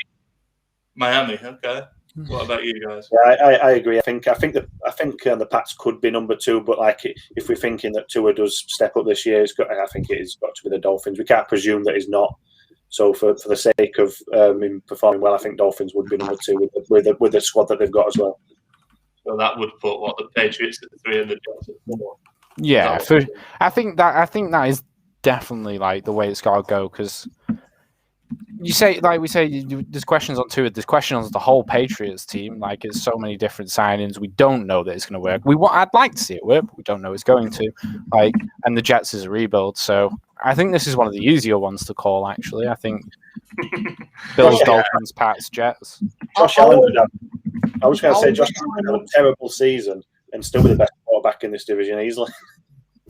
Okay. What about you guys? Yeah, I agree. I think the Pats could be number 2, but like if we're thinking that Tua does step up this year, I think it's got to be the Dolphins. We can't presume that he's not. So for the sake of him performing well, I think Dolphins would be number 2 with the squad that they've got as well. So that would put the Patriots at 3 and the Jets at 4. Yeah, I think that is definitely like the way it's got to go, because you say, like we say, there's questions on Tua, there's questions on the whole Patriots team. Like, it's so many different signings. We don't know that it's going to work. I'd like to see it work, but we don't know it's going to. Like, and the Jets is a rebuild, so I think this is one of the easier ones to call. Actually, I think Bills, Dolphins, Pats, Jets. Josh Allen would have. I was going to say Josh Allen had a terrible season and still be the best quarterback in this division easily.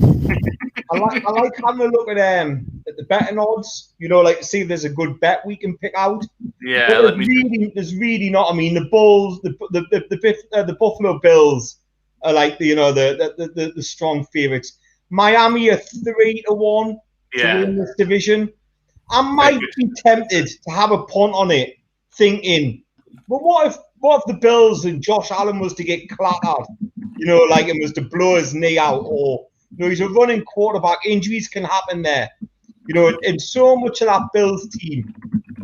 I like having a look at the betting odds. You know, like, see if there's a good bet we can pick out. Yeah, there's really not. I mean, the Bulls, the Buffalo Bills are like the strong favorites. Miami are 3-1 to win this division. I might be tempted to have a punt on it, thinking, but what if the Bills and Josh Allen was to get clattered? You know, like it was to blow his knee out, or he's a running quarterback. Injuries can happen there. You know, and so much of that Bills team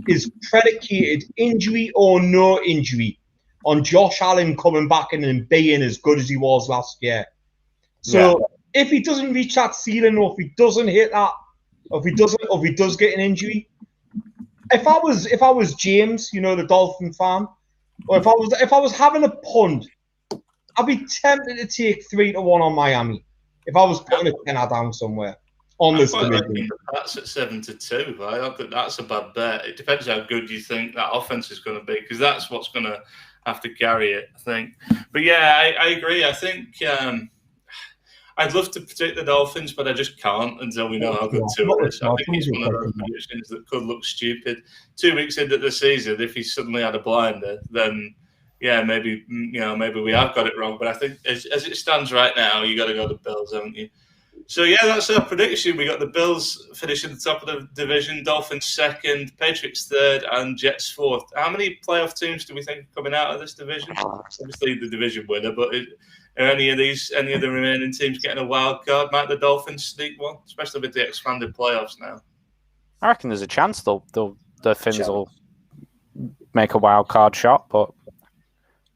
is predicated, injury or no injury, on Josh Allen coming back and being as good as he was last year. So if he doesn't reach that ceiling, or if he doesn't hit that, or if he does get an injury, if I was James, the Dolphin fan, or if I was having a punt, I'd be tempted to take 3-1 on Miami if I was putting a tenner down somewhere on this division. That's at 7-2. I don't think that's a bad bet. It depends how good you think that offense is going to be, because that's what's going to have to carry it, I think. But yeah, I agree. I think I'd love to predict the Dolphins, but I just can't until we know how good Tua is. I think it's one of those predictions that could look stupid. 2 weeks into the season, if he suddenly had a blinder, then maybe we have got it wrong. But I think as it stands right now, you got to go to the Bills, haven't you? So yeah, that's our prediction. We got the Bills finishing the top of the division, Dolphins second, Patriots third, and Jets fourth. How many playoff teams do we think are coming out of this division? Obviously the division winner, but are any of the remaining teams getting a wild card? Might the Dolphins sneak one, especially with the expanded playoffs now? I reckon there's a chance the Finns will make a wild card shot, but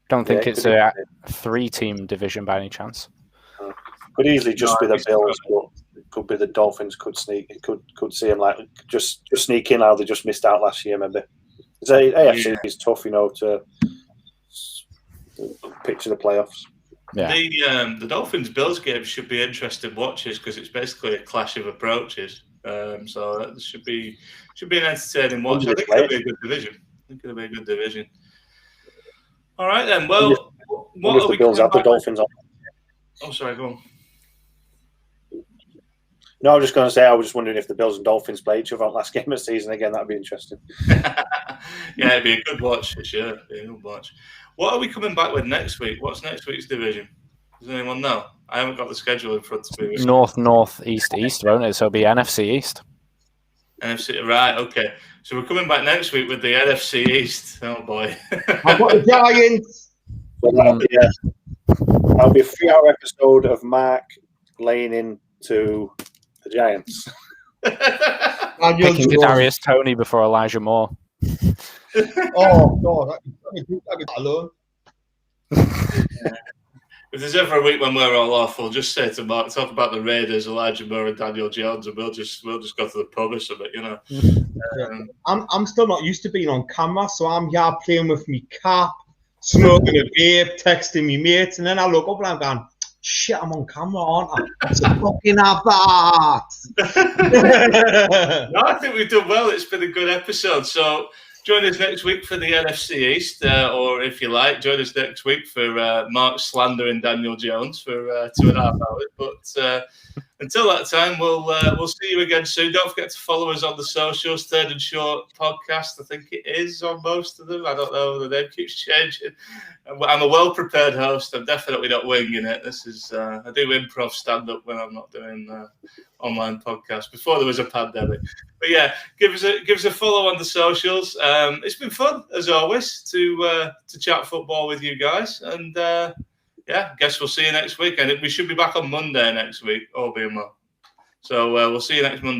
don't think it's a 3-team division by any chance. Could easily just be the Bills, but it could be the Dolphins. Could sneak. It could see them like just sneak in how they just missed out last year. Maybe AFC is tough, to picture the playoffs. Yeah. The Dolphins Bills game should be interesting watches, because it's basically a clash of approaches. So that should be an entertaining watch. I think it'll be a good division. All right then. Well, what are the Bills have the Dolphins on? Oh, sorry, go on. No, I was just going to say, I was just wondering if the Bills and Dolphins play each other on last game of the season again. That'd be interesting. Yeah, it'd be a good watch for sure. It'd be a good watch. What are we coming back with next week? What's next week's division? Does anyone know? I haven't got the schedule in front of me. North, East, won't it? So it'll be NFC East. NFC, right? Okay. So we're coming back next week with the NFC East. Oh boy. I've got the Giants. That'll be a 3-hour episode of Mark laying into the Giants. Picking Kadarius Toney before Elijah Moore. Oh God, I can alone. If there's ever a week when we're all awful, just say to Mark, talk about the Raiders, Elijah Moore and Daniel Jones, and we'll just go to the pub or something, I'm still not used to being on camera, so I'm here playing with me cap, smoking a vape, texting me mates, and then I look up and I'm going, shit, I'm on camera, aren't I? That's a fucking have that. No, I think we've done well. It's been a good episode. So join us next week for the NFC East, or if you like, join us next week for Mark slandering Daniel Jones for 2.5 hours. But until that time, we'll see you again soon. Don't forget to follow us on the socials. Third and Short podcast, I think it is on most of them. I don't know. The name keeps changing. I'm a well-prepared host. I'm definitely not winging it. This is I do improv stand-up when I'm not doing online podcasts. Before there was a pandemic, but yeah, give us a follow on the socials. It's been fun as always to chat football with you guys, and yeah, guess we'll see you next week. And we should be back on Monday next week, all being well. So we'll see you next Monday.